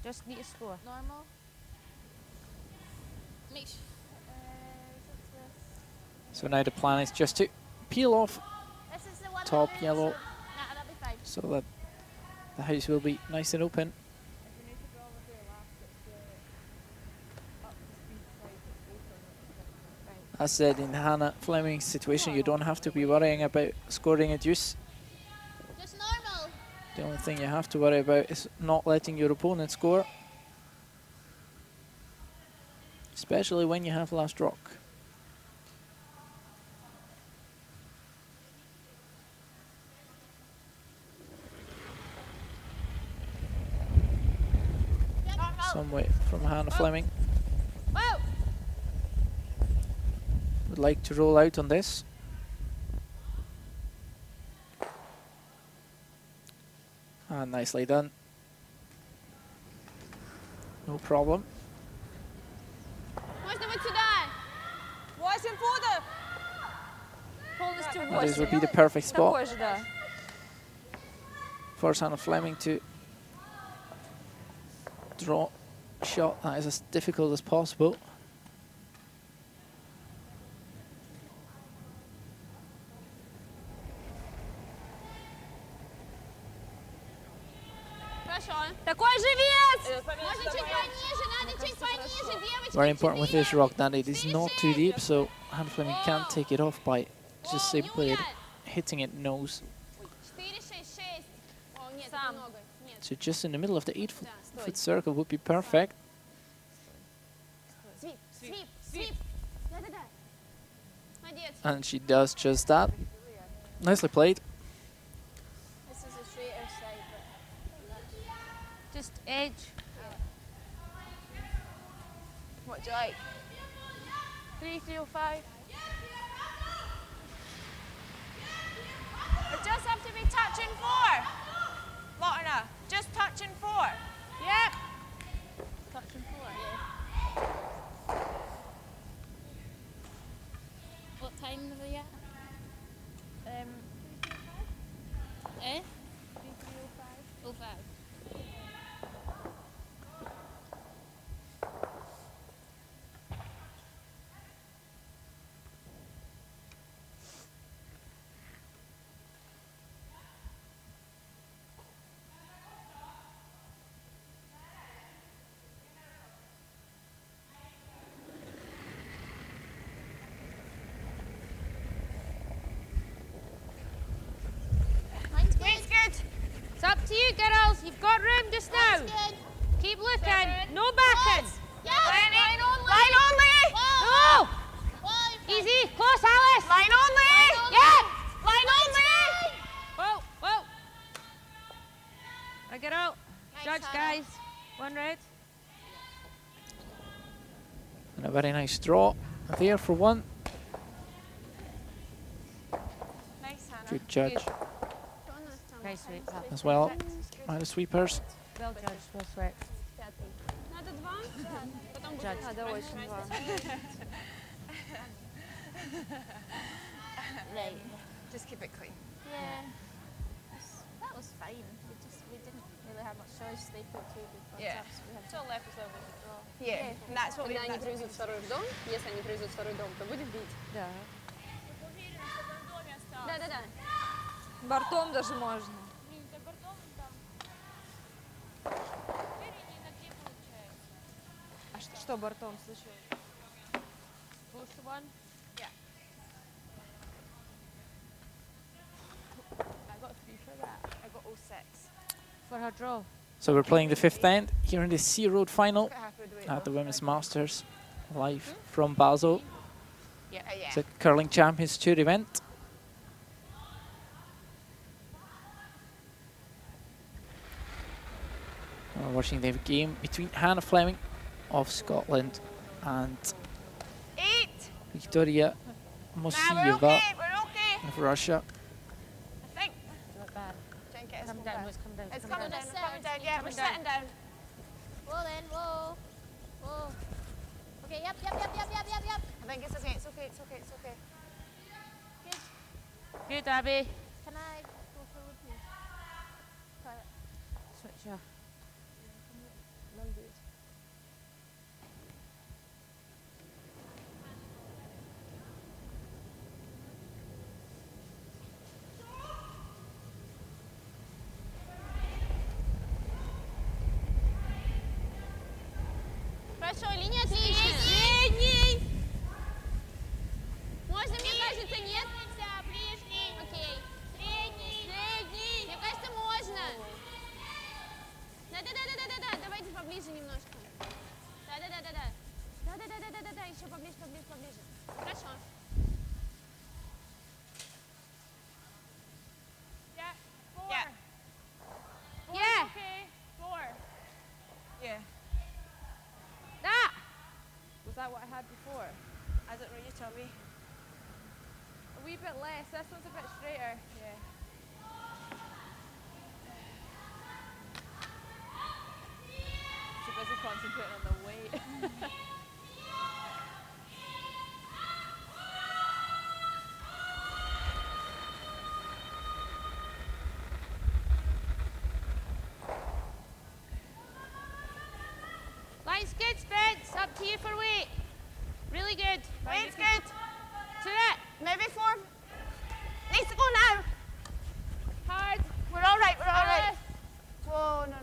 Just need to score. Normal. Make sure. So now the plan is just to peel off This is the one. Top that moves, yellow. so- Nah, that'll be fine. so that the house will be nice and open. As said, in Hannah Fleming's situation, you don't have to be worrying about scoring a deuce. Just normal. The only thing you have to worry about is not letting your opponent score. Especially when you have last rock. Some weight from Hannah Fleming. Whoa! Would like to roll out on this. And nicely done. No problem. Можно вот сюда. 8 футов. Полностью That is, 8. would be the perfect spot. Такой же, да. Force Hannah Fleming to draw a shot that is as difficult as possible. Хорошо. Такой же вес! Можно чуть пониже, надо чуть пониже, девочки. Very important with this 4. rock that it is not too deep, so Hannah Fleming can't take it off by just simply hitting it nose. 4, 6, 6. О, нет, это Сам. много. Нет. So just in the middle of the 8 Да, foot circle would be perfect. Свип, свип, свип. Да-да-да. Молодец. And she does just that. Nicely played. This is a straighter side, but Just edge. What do you like? 3, 305. It just have to be touching 4. Lotina, just touching 4. Yep. touching 4, yeah. What time are we You've got room just now. Good. Keep looking. No backing. Yes. Line only. Line only. No. Whoa. Easy. Close, Alice. Line only. Yeah. Line only. Whoa, whoa. I get out. Nice, Judge, Hannah. guys. One red. And a very nice draw there for one. Nice, Hannah. Good judge Nice sweep. as well. By the sweepers. Well judged. Well swept. Надо два. Потом будет Judge. Надо очень два. Right. Just keep it clean. Yeah. That was fine. We didn't really have much choice. They put two good front Yeah. ups. We had Still left us over the draw. Yeah, and that's what we Когда они did. привезут второй в дом, если они привезут второй дом, то будет бить. Да. Да. Бортом даже можно. А что бортом, слушай? Close to one. I got 3 for that. I got 06. For her draw. So we're playing the fifth end here in the Sea Road final Quite happy with the way it at the looked. Women's Masters, live from Basel. Yeah. It's a curling champions tour event. We're watching the game between Hannah Fleming of Scotland and 8. Victoria Nah, we're Mosieeva okay. We're okay. of Russia. I think. Not bad. Try and get us Come one down. back. Let's come down. It's come coming down. down. We're coming down. Yeah, we're Coming down. sitting down. Whoa then, whoa. Whoa. Okay, yep. I think it's okay. It's okay. It's okay. It's okay. Good, Abby. Can I go forward, please? Switch her. Хорошо, линия отличная. Средний. Можно, мне кажется, нет? Ближний. Окей. Средний. Мне кажется, можно. Да. Давайте поближе немножко. Да. Еще поближе. Хорошо. Yeah. 4. Yeah. Okay. 4. Yeah. That. Was that what I had before? I don't know. You tell me. A wee bit less. This one's a bit straighter. Yeah. Too busy concentrating on the weight. Line's good, Spence. Up to you for weight. Really good. Weight's good. To it. Maybe 4. Needs to go now. Hard. We're all right. We're all right. Whoa, no. No.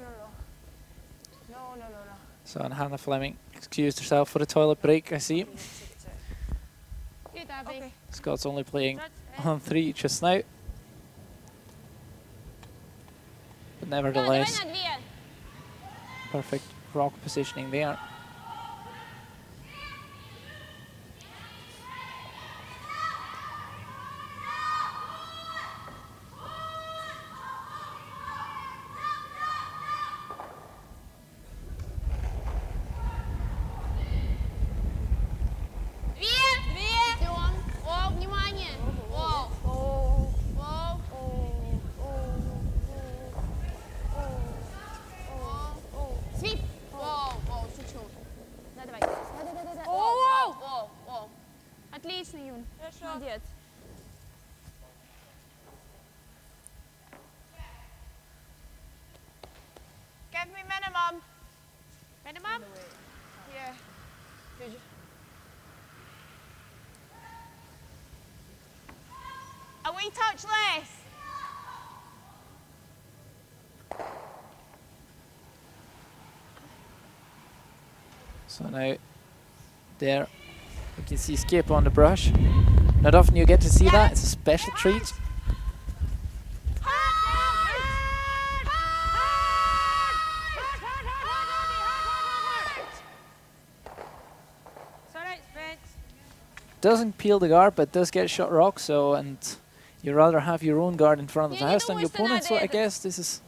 So and Hannah Fleming excused herself for a toilet break, I see. Good, Abby. Okay. Scott's only playing Judge, on 3 just now. But Давай nevertheless, на 2. perfect rock positioning there. Идем. О, внимание. Воу. Свип. Воу, шучу. Да, давай. Да. Воу. Отлично, Юн. Молодец. Give me minimum. Minimum. Yeah. Did you? A wee touch less. So now, there, we can see Skip on the brush. Not often you get to see that. It's a special treat. doesn't peel the guard, but does get shot rock. So, and you rather have your own guard in front of the Я не house than думаю, your что opponent. So надо I это. guess this is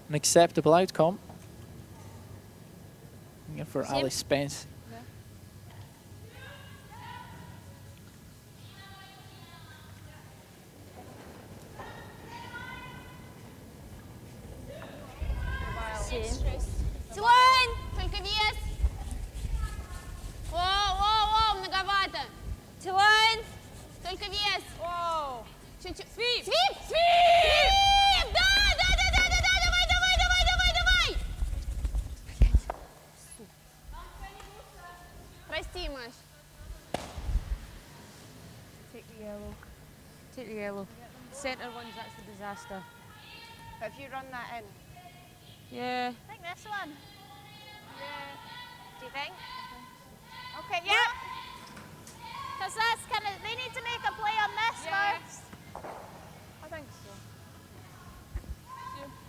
an acceptable outcome. Yeah, for Всем- Alice Spence. Тилайн! Только вес. Воу, многовато. Тилайн! Только вес. Воу! Чуть-чуть. Свип! Свип! Да! Давай! Прости, Маш. Take the yellow. Take the yellow. Centre ones, that's the disaster. But if you run that in, Yeah. I think this one. Yeah. Do you think? Okay, yeah. Because that's kind of, they need to make a play on this first. I think so.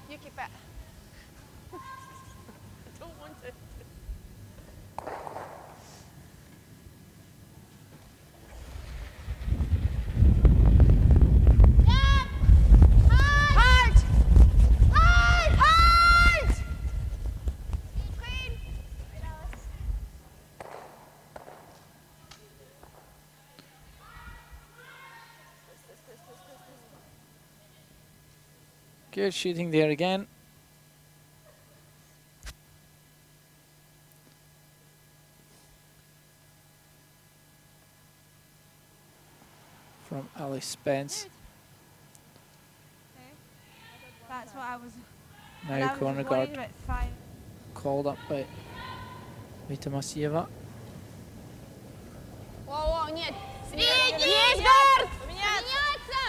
You keep it. I don't want it. Good shooting there again. From Alice Spence. That's what I was. Now corner guard called up by Mosieeva. Воу, нет. Средний! Есть гард! Поменяться!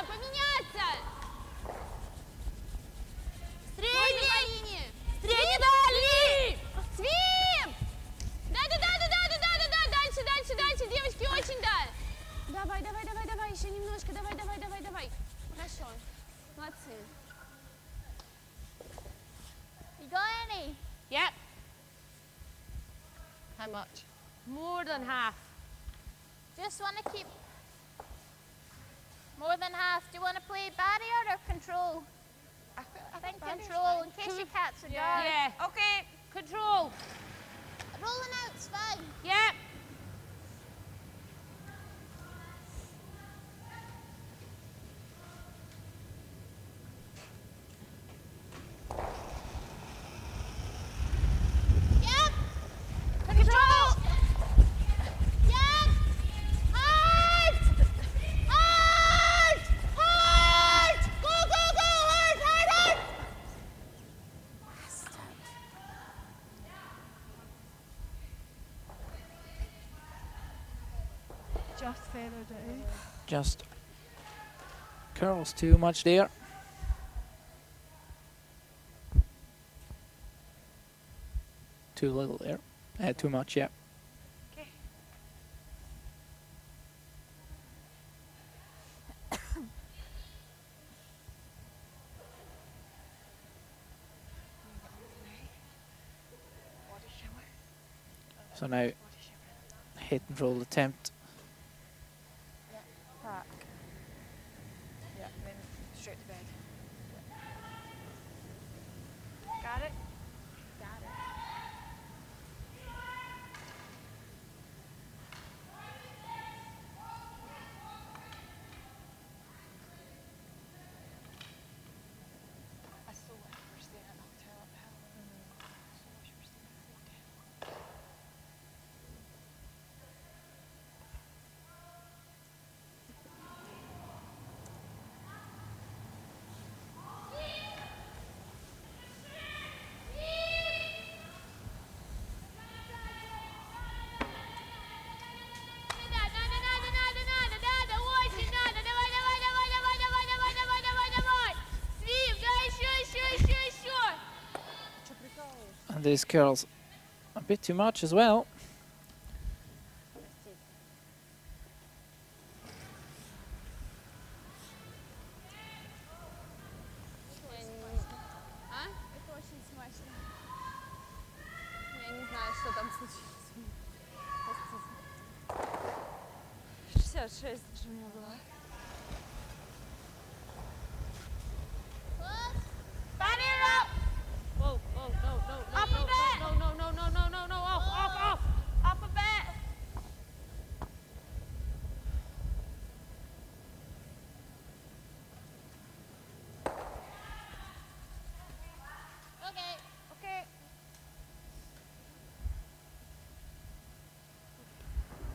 Средний! Средний дальний! Свип! Да! Дальше, девочки, очень да! Давай, еще немножко, давай. Хорошо, молодцы. You got any? Yep. How much? More than half. Just want to keep more than half. Do you want to play barrier or control? I think control in case you catch a guard. Yeah. Okay. Control. Rolling out's fine. Yep. Yep. Control. Yep. Hard. Go. Hard. Just feathered it out. Just curls too much there. Too little there. Too much, yeah. Okay. So now hit and roll attempt. Back. Yeah, then straight to bed. Got it? Got it. I saw it first day at Hotel at Hell. So much first day at Hotel. And this curls a bit too much as well. А? Это очень смачно. Я не знаю, что там случилось. Простите. 66 же у меня было. Barrier up! Whoa, whoa, no, no, no, Up a no, bit. no, no, no, no, no, no, no, off, off, off. Up a bit. Okay. Okay.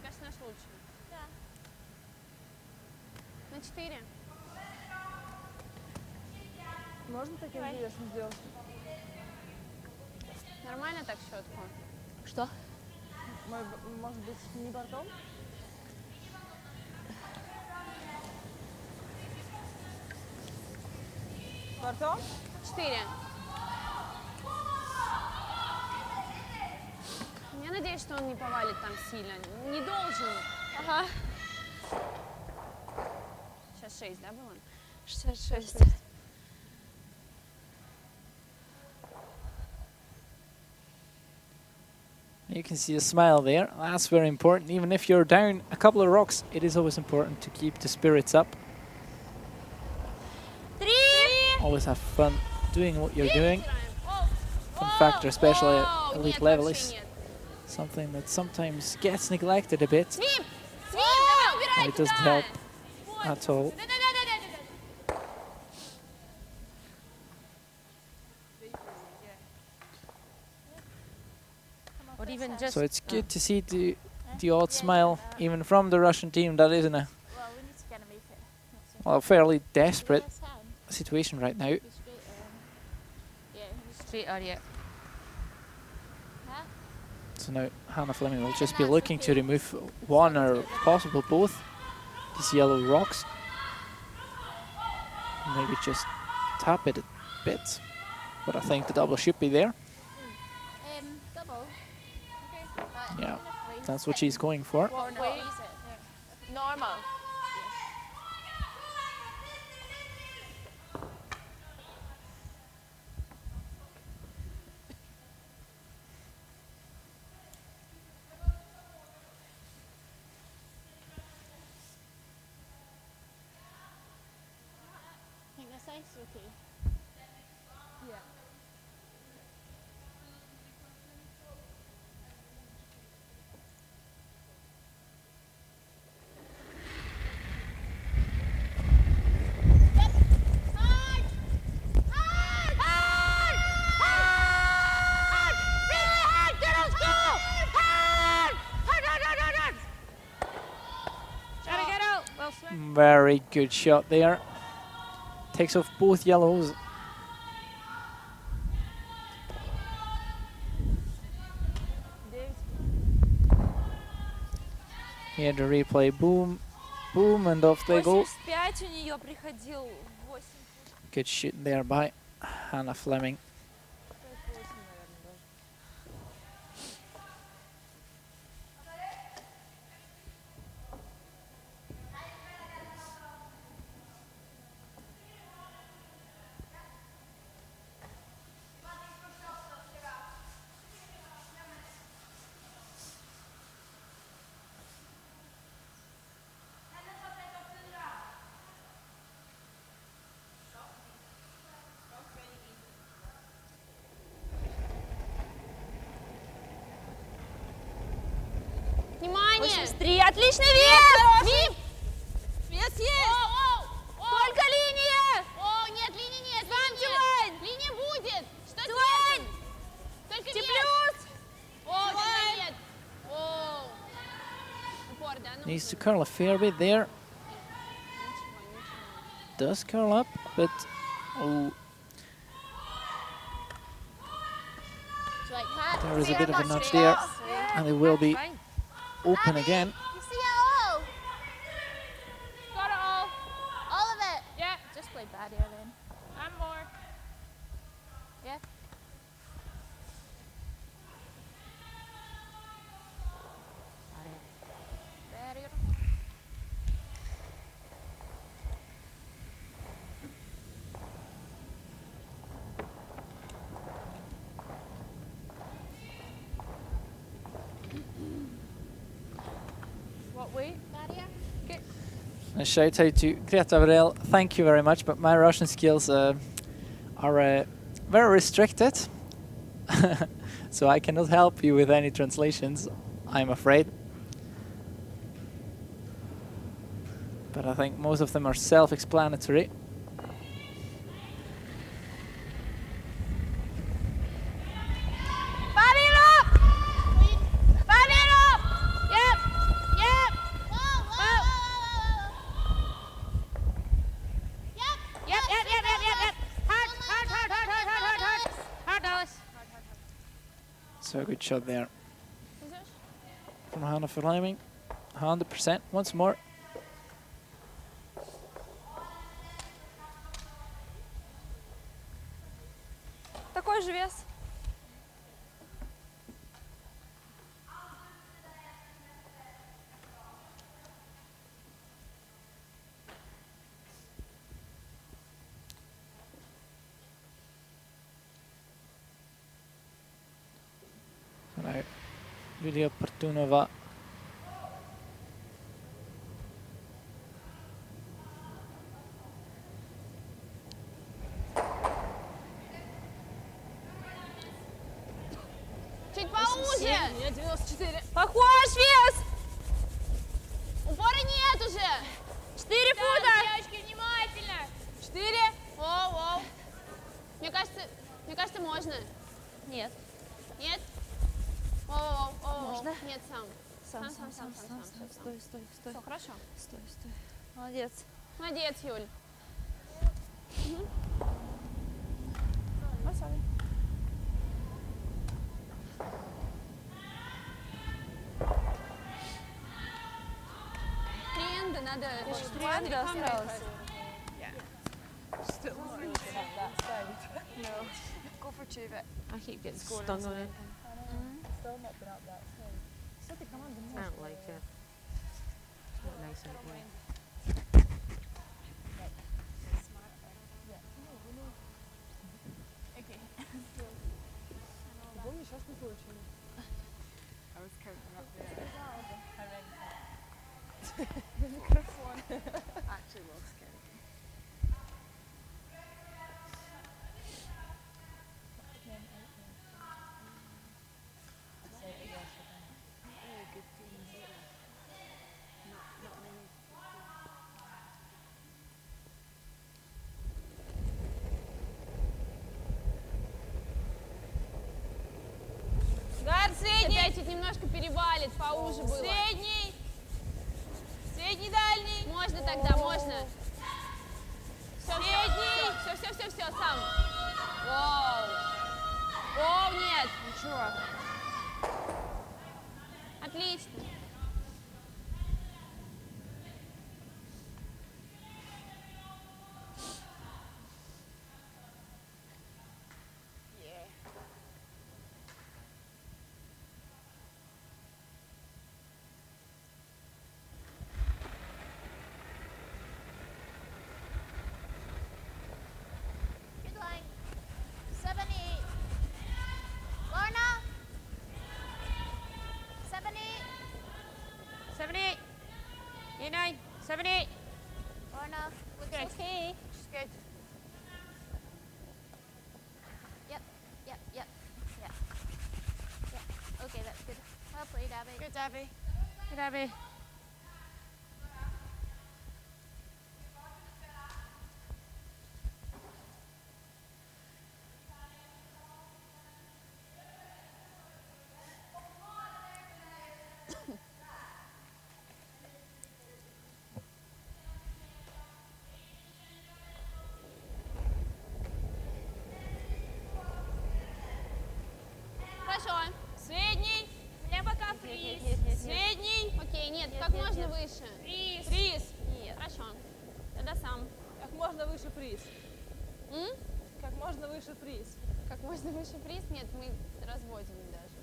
Кажется, наш лучше. Да. На 4. Можно таким весом сделать? Нормально так щетку? Что? Может быть, не бортом? Бортом? 4. Я надеюсь, что он не повалит там сильно. Не должен. Ага. Сейчас 6, да, было? 66. You can see a smile there. That's very important. Even if you're down a couple of rocks, it is always important to keep the spirits up. 3. Always have fun doing what you're doing. О, Fun factor, especially at о, elite нет, level, вообще is нет. something that sometimes gets neglected a bit. Свип! Свип! Давай, убирай And it doesn't туда! help Вот. at all. Да-да-да-да-да-да. Or even just. So it's good to see the odd smile, even from the Russian team that is in a Well, we need to kind of make it. Not so well, fairly desperate Yes, hand. situation right now. Be straight. Yeah. Straighter, yeah. Huh? So now Hannah Fleming will just be looking to remove one or possible both these yellow rocks. Maybe just tap it a bit, but I think the double should be there. Double. Okay. Yeah, that's what she's going for. What way is it? Normal. I think this ice is okay. Yeah. Hard! Hard! Hard! Hard! Really hard, girls, go! Hard! Hard, hard, hard, hard, hard! Try to get out. Well, swim. Very good shot there. Takes off both yellows. Here the replay, boom, boom, and off they go. 85 у нее приходил, 8. Good shoot there by Hannah Fleming. 8, наверное, даже. Внимание! 83, отличный вес! Свип! Вес есть! О, Только линия! О, нет, линии нет, Вам, линии Тюлень! нет. Линия будет. Что с Тюлень! весом? Только вес. Теплюс! О, Тюлень! тогда нет. О. Упор, да? Ну, Needs to curl a fair bit there. ничего, ничего. Does curl up, but oh, So like that. there is a bit of a nudge there, and it will be Fine. open again. You see it all? Got it all. All of it? Yeah. Just play barrier then. And more. Yeah. Barrier. What way? Barrier. Get A shout out to Greta Varel. Thank you very much, but my Russian skills are very restricted. So I cannot help you with any translations, I'm afraid. But I think most of them are self-explanatory. So a good shot there from Hannah Fleming. 100% once more. Такой же вес. Right. Julia Partunova. Чуть поуже. Нет, 94. Похож вес. Упора нет уже. 4 фута. Девочки, внимательно. 4. Воу, воу. Мне кажется, можно. Нет. Нет? Воу, воу. Можно? Нет, сам. Сам. Всё, Стой. Всё, хорошо? Стой. Молодец. Молодец, Юль. Тренды надо... Тренды осталось. Go for two, but I keep getting stung on it. I don't like it. It's not nice out there. I was counting up there. Actually lost count. Гар, средний. Опять чуть немножко перевалит, поуже было. Средний. Средний, дальний. Можно тогда, можно. Средний. Все, сам. Воу. Воу, нет. Ничего. Отлично. Good line. 78. Lorna. 78. 78. 89. 78. Lorna. Looks Good. okay. She's good. Yep. Okay, that's good. Well played, Abby. Good, Abby. Good, Abby. Хорошо. Средний. Мне пока фриз. Средний. Окей, нет, как можно выше? Фриз. Фриз. Нет. Хорошо. Тогда сам. Как можно выше приз. М? Как можно выше приз. Как можно выше приз? Нет, мы разводим даже.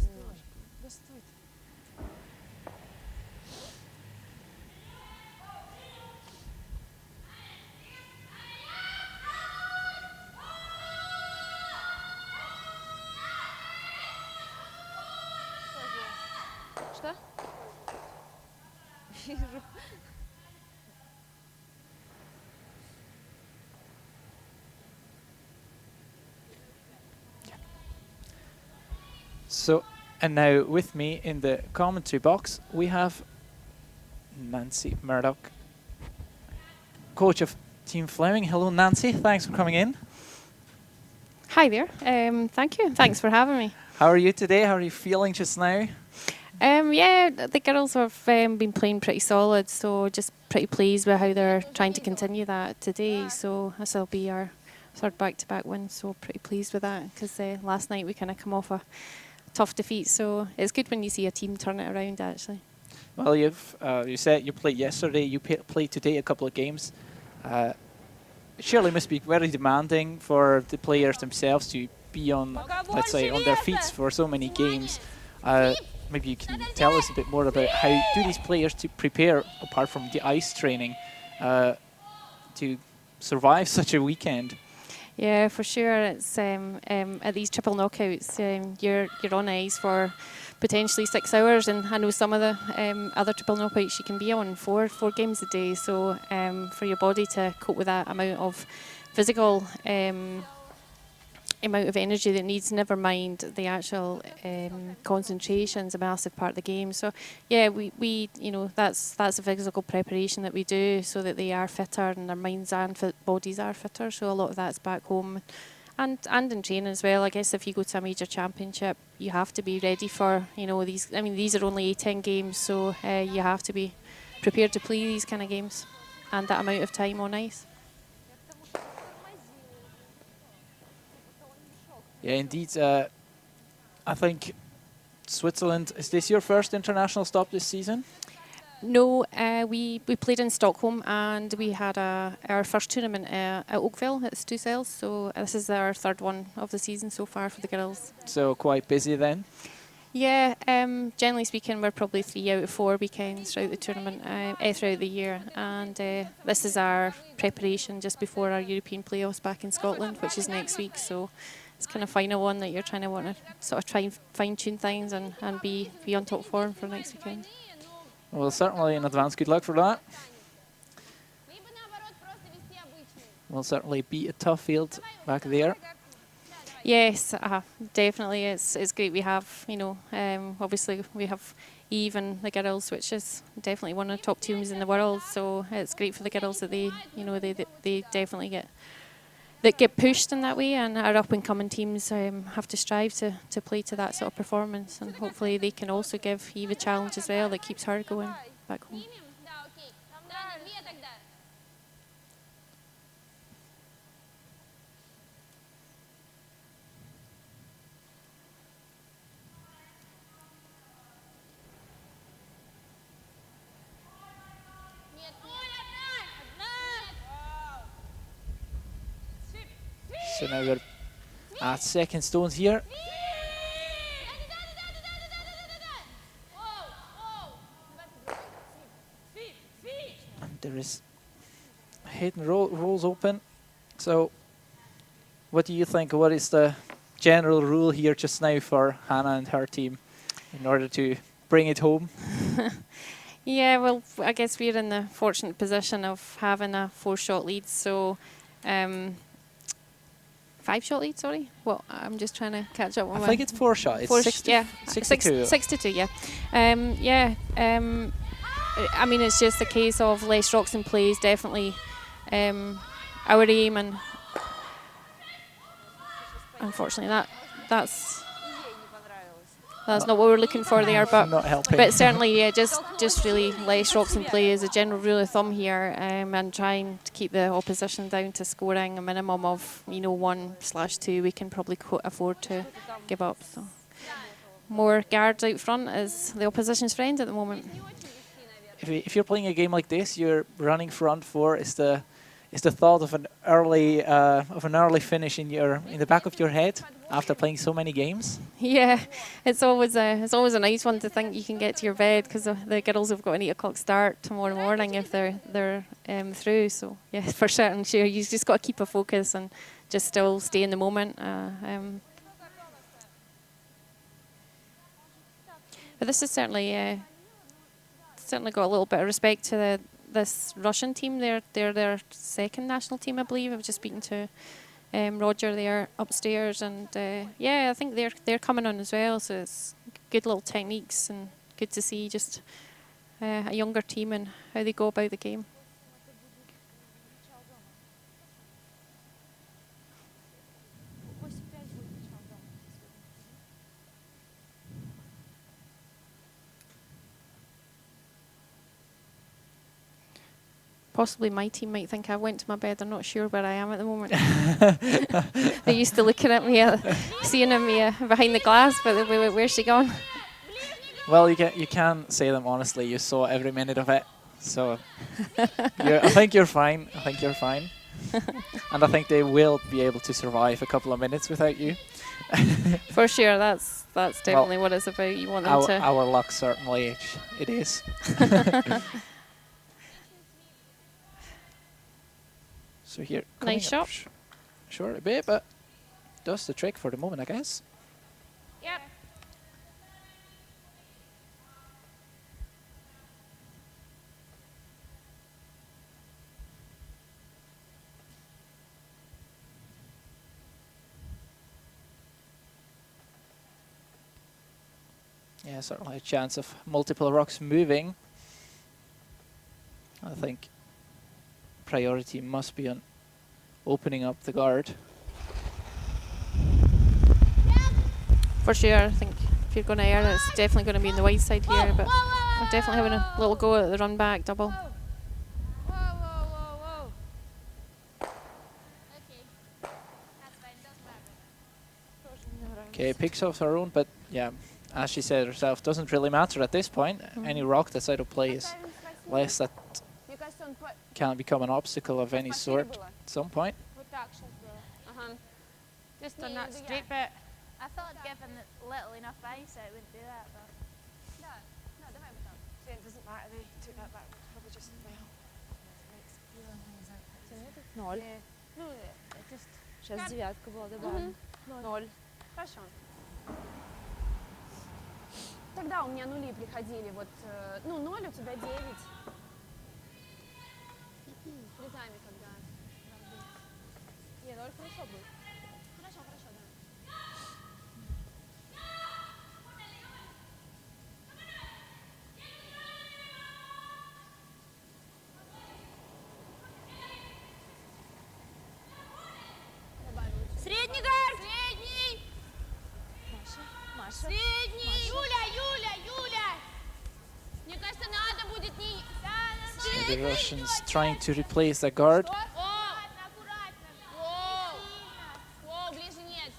Немножко. Да стой ты. Что? вижу. So, and now with me in the commentary box, we have Nancy Murdoch, coach of Team Fleming. Hello, Nancy. Thanks for coming in. Hi there. Thank you. Thanks for having me. How are you today? How are you feeling just now? Yeah, the girls have been playing pretty solid, so just pretty pleased with how they're trying to continue that today. So this will be our third back-to-back win, so pretty pleased with that, because last night we kind of come off a tough defeat, so it's good when you see a team turn it around, actually. Well, you said you played yesterday, you played today a couple of games. Surely must be very demanding for the players themselves to be on, let's say, on their feet for so many games. Maybe you can tell us a bit more about how do these players to prepare, apart from the ice training, to survive such a weekend? Yeah, for sure. It's at these triple knockouts, you're on ice for potentially 6 hours, and I know some of the other triple knockouts you can be on four games a day. So for your body to cope with that amount of physical amount of energy that needs, never mind the actual concentration's a massive part of the game. So yeah, we you know, that's a physical preparation that we do so that they are fitter and their minds and bodies are fitter. So a lot of that's back home and in training as well. I guess if you go to a major championship, you have to be ready for, you know, these. I mean, these are only 10 games, so you have to be prepared to play these kind of games and that amount of time on ice. Yeah, indeed. I think Switzerland, is this your first international stop this season? No, we played in Stockholm, and we had our first tournament at Uzwil at Uzwil, so this is our third one of the season so far for the girls. So quite busy then? Yeah, generally speaking, we're probably 3 out of 4 weekends throughout the tournament, throughout the year, and this is our preparation just before our European playoffs back in Scotland, which is next week. So it's kind of final one that you're trying to want to sort of try and fine-tune things and be on top form for next weekend. Well, certainly in advance, good luck for that. Will certainly be a tough field back there. Yes, definitely. It's great. We have, you know, obviously we have Eve and the girls, which is definitely one of the top teams in the world. So it's great for the girls that they, you know, they definitely get pushed in that way, and our up and coming teams have to strive to play to that sort of performance, and hopefully they can also give Eve a challenge as well that keeps her going back home. So now we're at second stones here. And there is Hegner rolls open. So what do you think? What is the general rule here just now for Hannah and her team in order to bring it home? Yeah, well, I guess we're in the fortunate position of having a 4-shot lead. So 5-shot lead, sorry. Well, I'm just trying to catch up on I think it's 4-shot. It's 62. 62, yeah. I mean, it's just a case of less rocks in play is definitely our aim, and unfortunately that's not what we're looking for there, but certainly, yeah, just really less rocks in play is a general rule of thumb here, and trying to keep the opposition down to scoring a minimum of, you know, 1/2 we can probably afford to give up. So more guards out front is the opposition's friend at the moment. If you're playing a game like this, you're running front four. Is the thought of an early finish in the back of your head after playing so many games? Yeah, it's always a nice one to think you can get to your bed, because the girls have got an 8 o'clock start tomorrow morning if they're through. So yeah, for certain, sure, you just got to keep a focus and just still stay in the moment. But this is certainly certainly got a little bit of respect to this Russian team. They're their second national team, I believe. I was just speaking to Roger there upstairs, and yeah, I think they're coming on as well. So it's good little techniques and good to see just a younger team and how they go about the game. Possibly my team might think I went to my bed. I'm not sure where I am at the moment. They're used to looking at me, seeing me behind the glass, but where's she gone? Well, you can say them honestly. You saw every minute of it, so I think you're fine. I think you're fine, and I think they will be able to survive a couple of minutes without you. For sure, that's definitely what it's about. You want them to. Our luck certainly it is. So here, nice shot. Short a bit, but does the trick for the moment, I guess. Yep. Yeah, certainly a chance of multiple rocks moving. I think priority must be on opening up the guard. For sure, I think if you're going to air, it's definitely going to be in the wide side here, but we're definitely having a little go at the run back double. Okay, picks off her own, but yeah, as she said herself, doesn't really matter at this point. Any rock that's out of play is less that can become an obstacle of any sort at some point. Just on that straight bit. I thought given little enough ice, I wouldn't do that, but It doesn't matter, they took that back. Probably just Ноль. Ну, just Сейчас девятка была добавлена. Ноль. Хорошо. Тогда у меня нули приходили, вот, ну, 0, у тебя 9. Призами когда. Не, 0 хорошо будет. Хорошо, хорошо, да. Средний гард! Средний! Маша. Средний! Юля! Мне кажется, надо будет не... So the Russians trying to replace the guard. Ближе нет.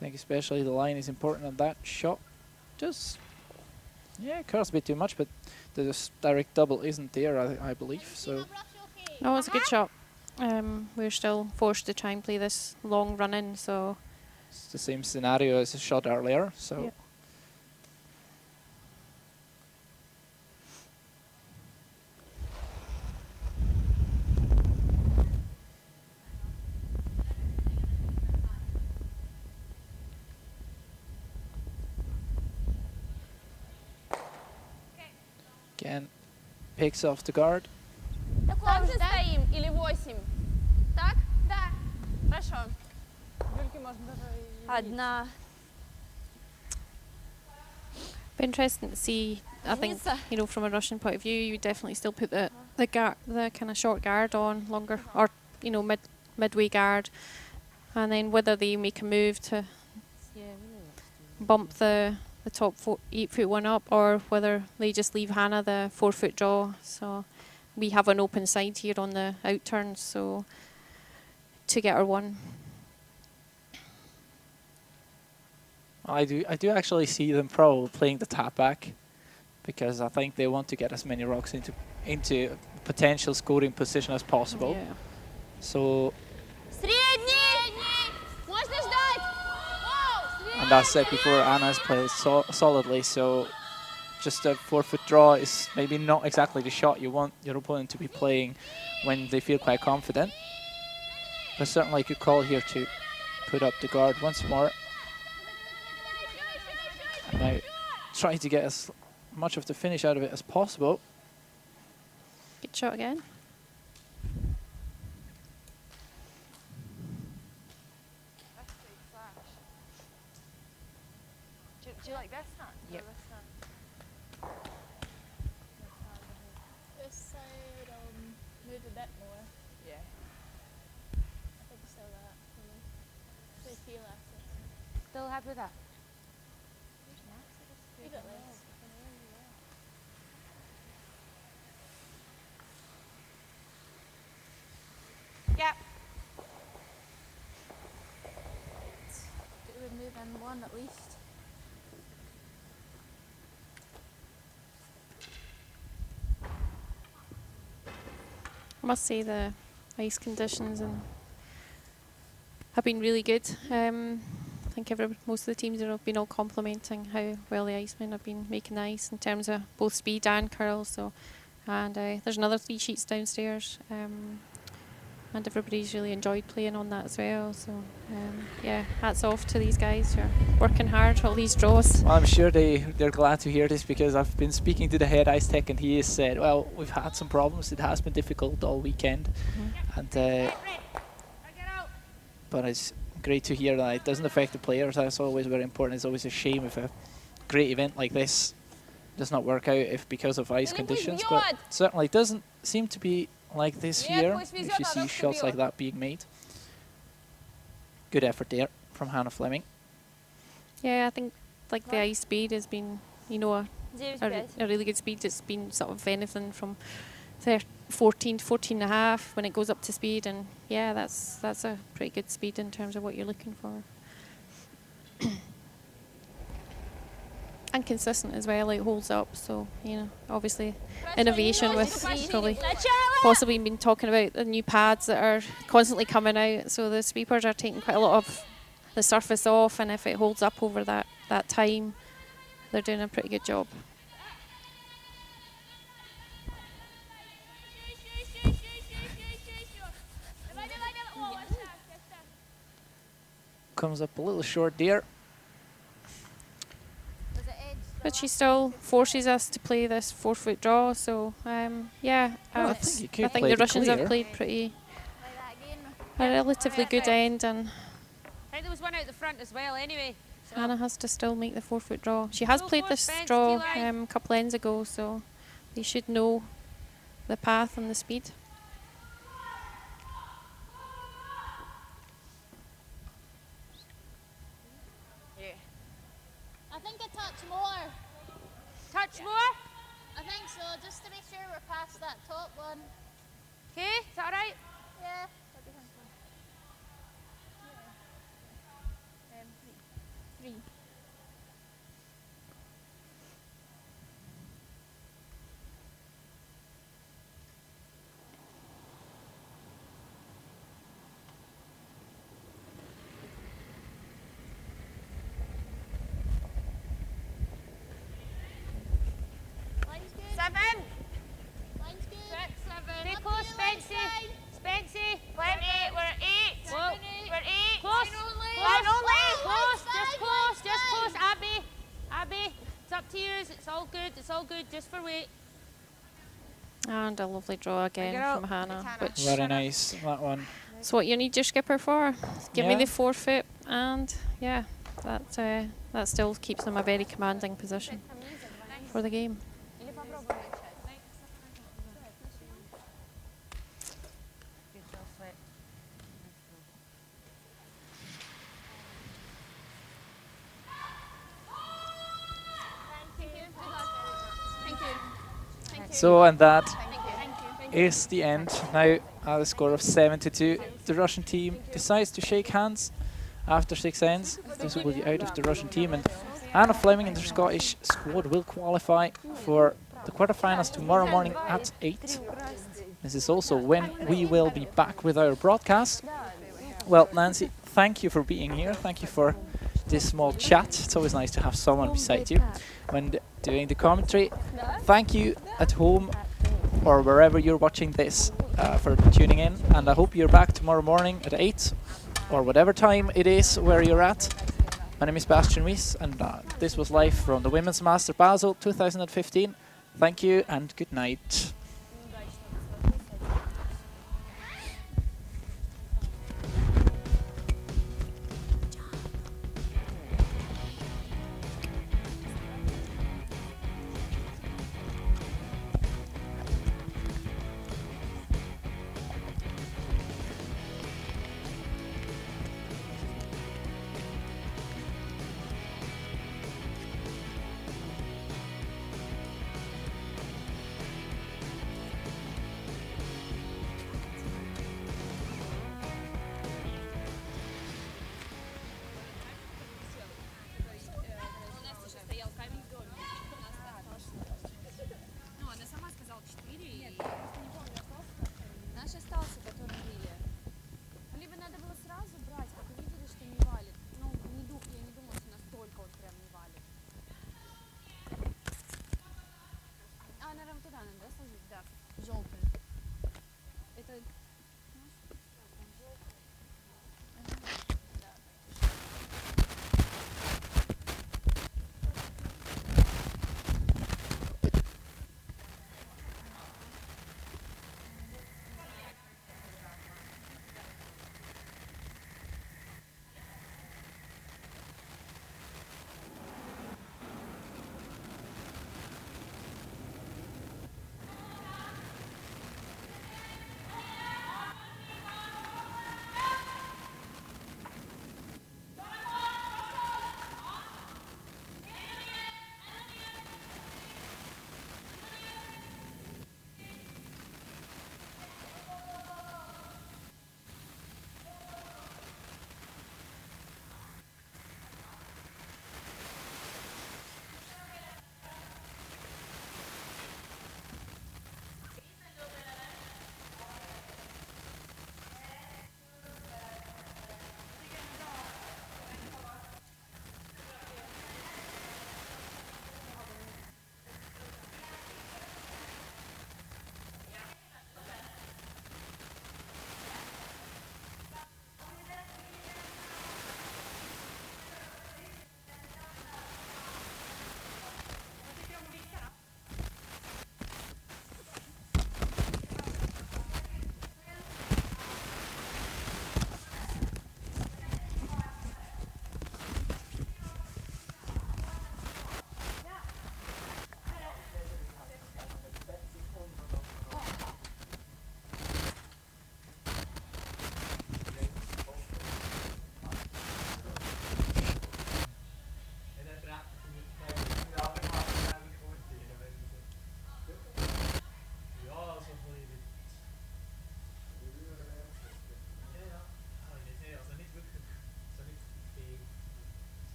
I think especially the line is important on that shot. Just, yeah, curls a bit too much, but the direct double isn't there, I believe. So No, it's a good shot. We're still forced to try and play this long run in, so it's the same scenario as the shot earlier. So. Yep. Again, picks off the guard. Так же стоим или 8? Так? Да. Хорошо. Юльке можно даже и Одна. be interesting to see. I think, you know, from a Russian point of view, you would definitely still put the kind of short guard on longer, or you know, midway guard, and then whether they make a move to bump the top 8-foot one up, or whether they just leave Hannah the 4-foot draw. So we have an open side here on the out turns, so to get our one. I do actually see them probably playing the tap back, because I think they want to get as many rocks into potential scoring position as possible. Yeah. So, Средний! Можно ждать! and as said before, Anna's played solidly, so just a 4-foot draw is maybe not exactly the shot you want your opponent to be playing when they feel quite confident. But certainly a good call here to put up the guard once more. And now try to get as much of the finish out of it as possible. Good shot again. Do you like this one? Yep. This side, move a bit more. Yeah. I think still that. They feel it. Still happy with that? Leave it less. Yep. It would move in one at least. I must say the ice conditions have been really good. I think most of the teams have been all complimenting how well the icemen have been making the ice in terms of both speed and curl. So, and there's another 3 sheets downstairs, and everybody's really enjoyed playing on that as well. So, yeah, hats off to these guys who are working hard all these draws. Well, I'm sure they're glad to hear this, because I've been speaking to the head ice tech and he has said, well, we've had some problems. It has been difficult all weekend. And but it's great to hear that it doesn't affect the players. That's always very important. It's always a shame if a great event like this does not work out if because of ice conditions. But certainly it doesn't seem to be like this here, if you see shots like that being made. Good effort there from Hannah Fleming. Yeah, I think like the ice speed has been, you know, a really good speed. It's been sort of anything from 14 to 14 and a half when it goes up to speed, and yeah, that's a pretty good speed in terms of what you're looking for. And consistent as well, it holds up. So, you know, obviously innovation with probably possibly been talking about the new pads that are constantly coming out. So the sweepers are taking quite a lot of the surface off, and if it holds up over that time, they're doing a pretty good job. Comes up a little short there. But she still forces us to play this 4-foot draw, so yeah, Well, I think the Russians have played pretty a relatively good end, and I think there was one out the front as well anyway. So Hannah has to still make the 4-foot draw. She has played this draw a couple ends ago, so they should know the path and the speed. I think a touch more. Touch more? I think so, just to make sure we're past that top one. Okay, is that alright? Yeah. Three. Seven. Line's good. 6, 7. Stay close, Spency. Spency. Plenty. We're at 8. Whoa. We're at 8. Close. Line only. Close. Just close. Just close. Abby. It's up to you. It's all good. It's all good. Just for weight. And a lovely draw again from Hannah, which Very nice, that one. is what you need your skipper for. Give me Yeah. the 4-foot, and yeah, that still keeps them a very commanding position for the game. So, and that is the end. Now, at a score of 7-2, the Russian team decides to shake hands after 6 ends. This will be out of the Russian team, and Anna Fleming and the Scottish squad will qualify for the quarterfinals tomorrow morning at 8. This is also when we will be back with our broadcast. Well, Nancy, thank you for being here. Thank you for this small chat. It's always nice to have someone beside you when doing the commentary. Thank you at home or wherever you're watching this for tuning in, and I hope you're back tomorrow morning at 8 or whatever time it is where you're at. My name is Bastian Wies, and this was live from the Women's Master Basel 2015. Thank you and good night.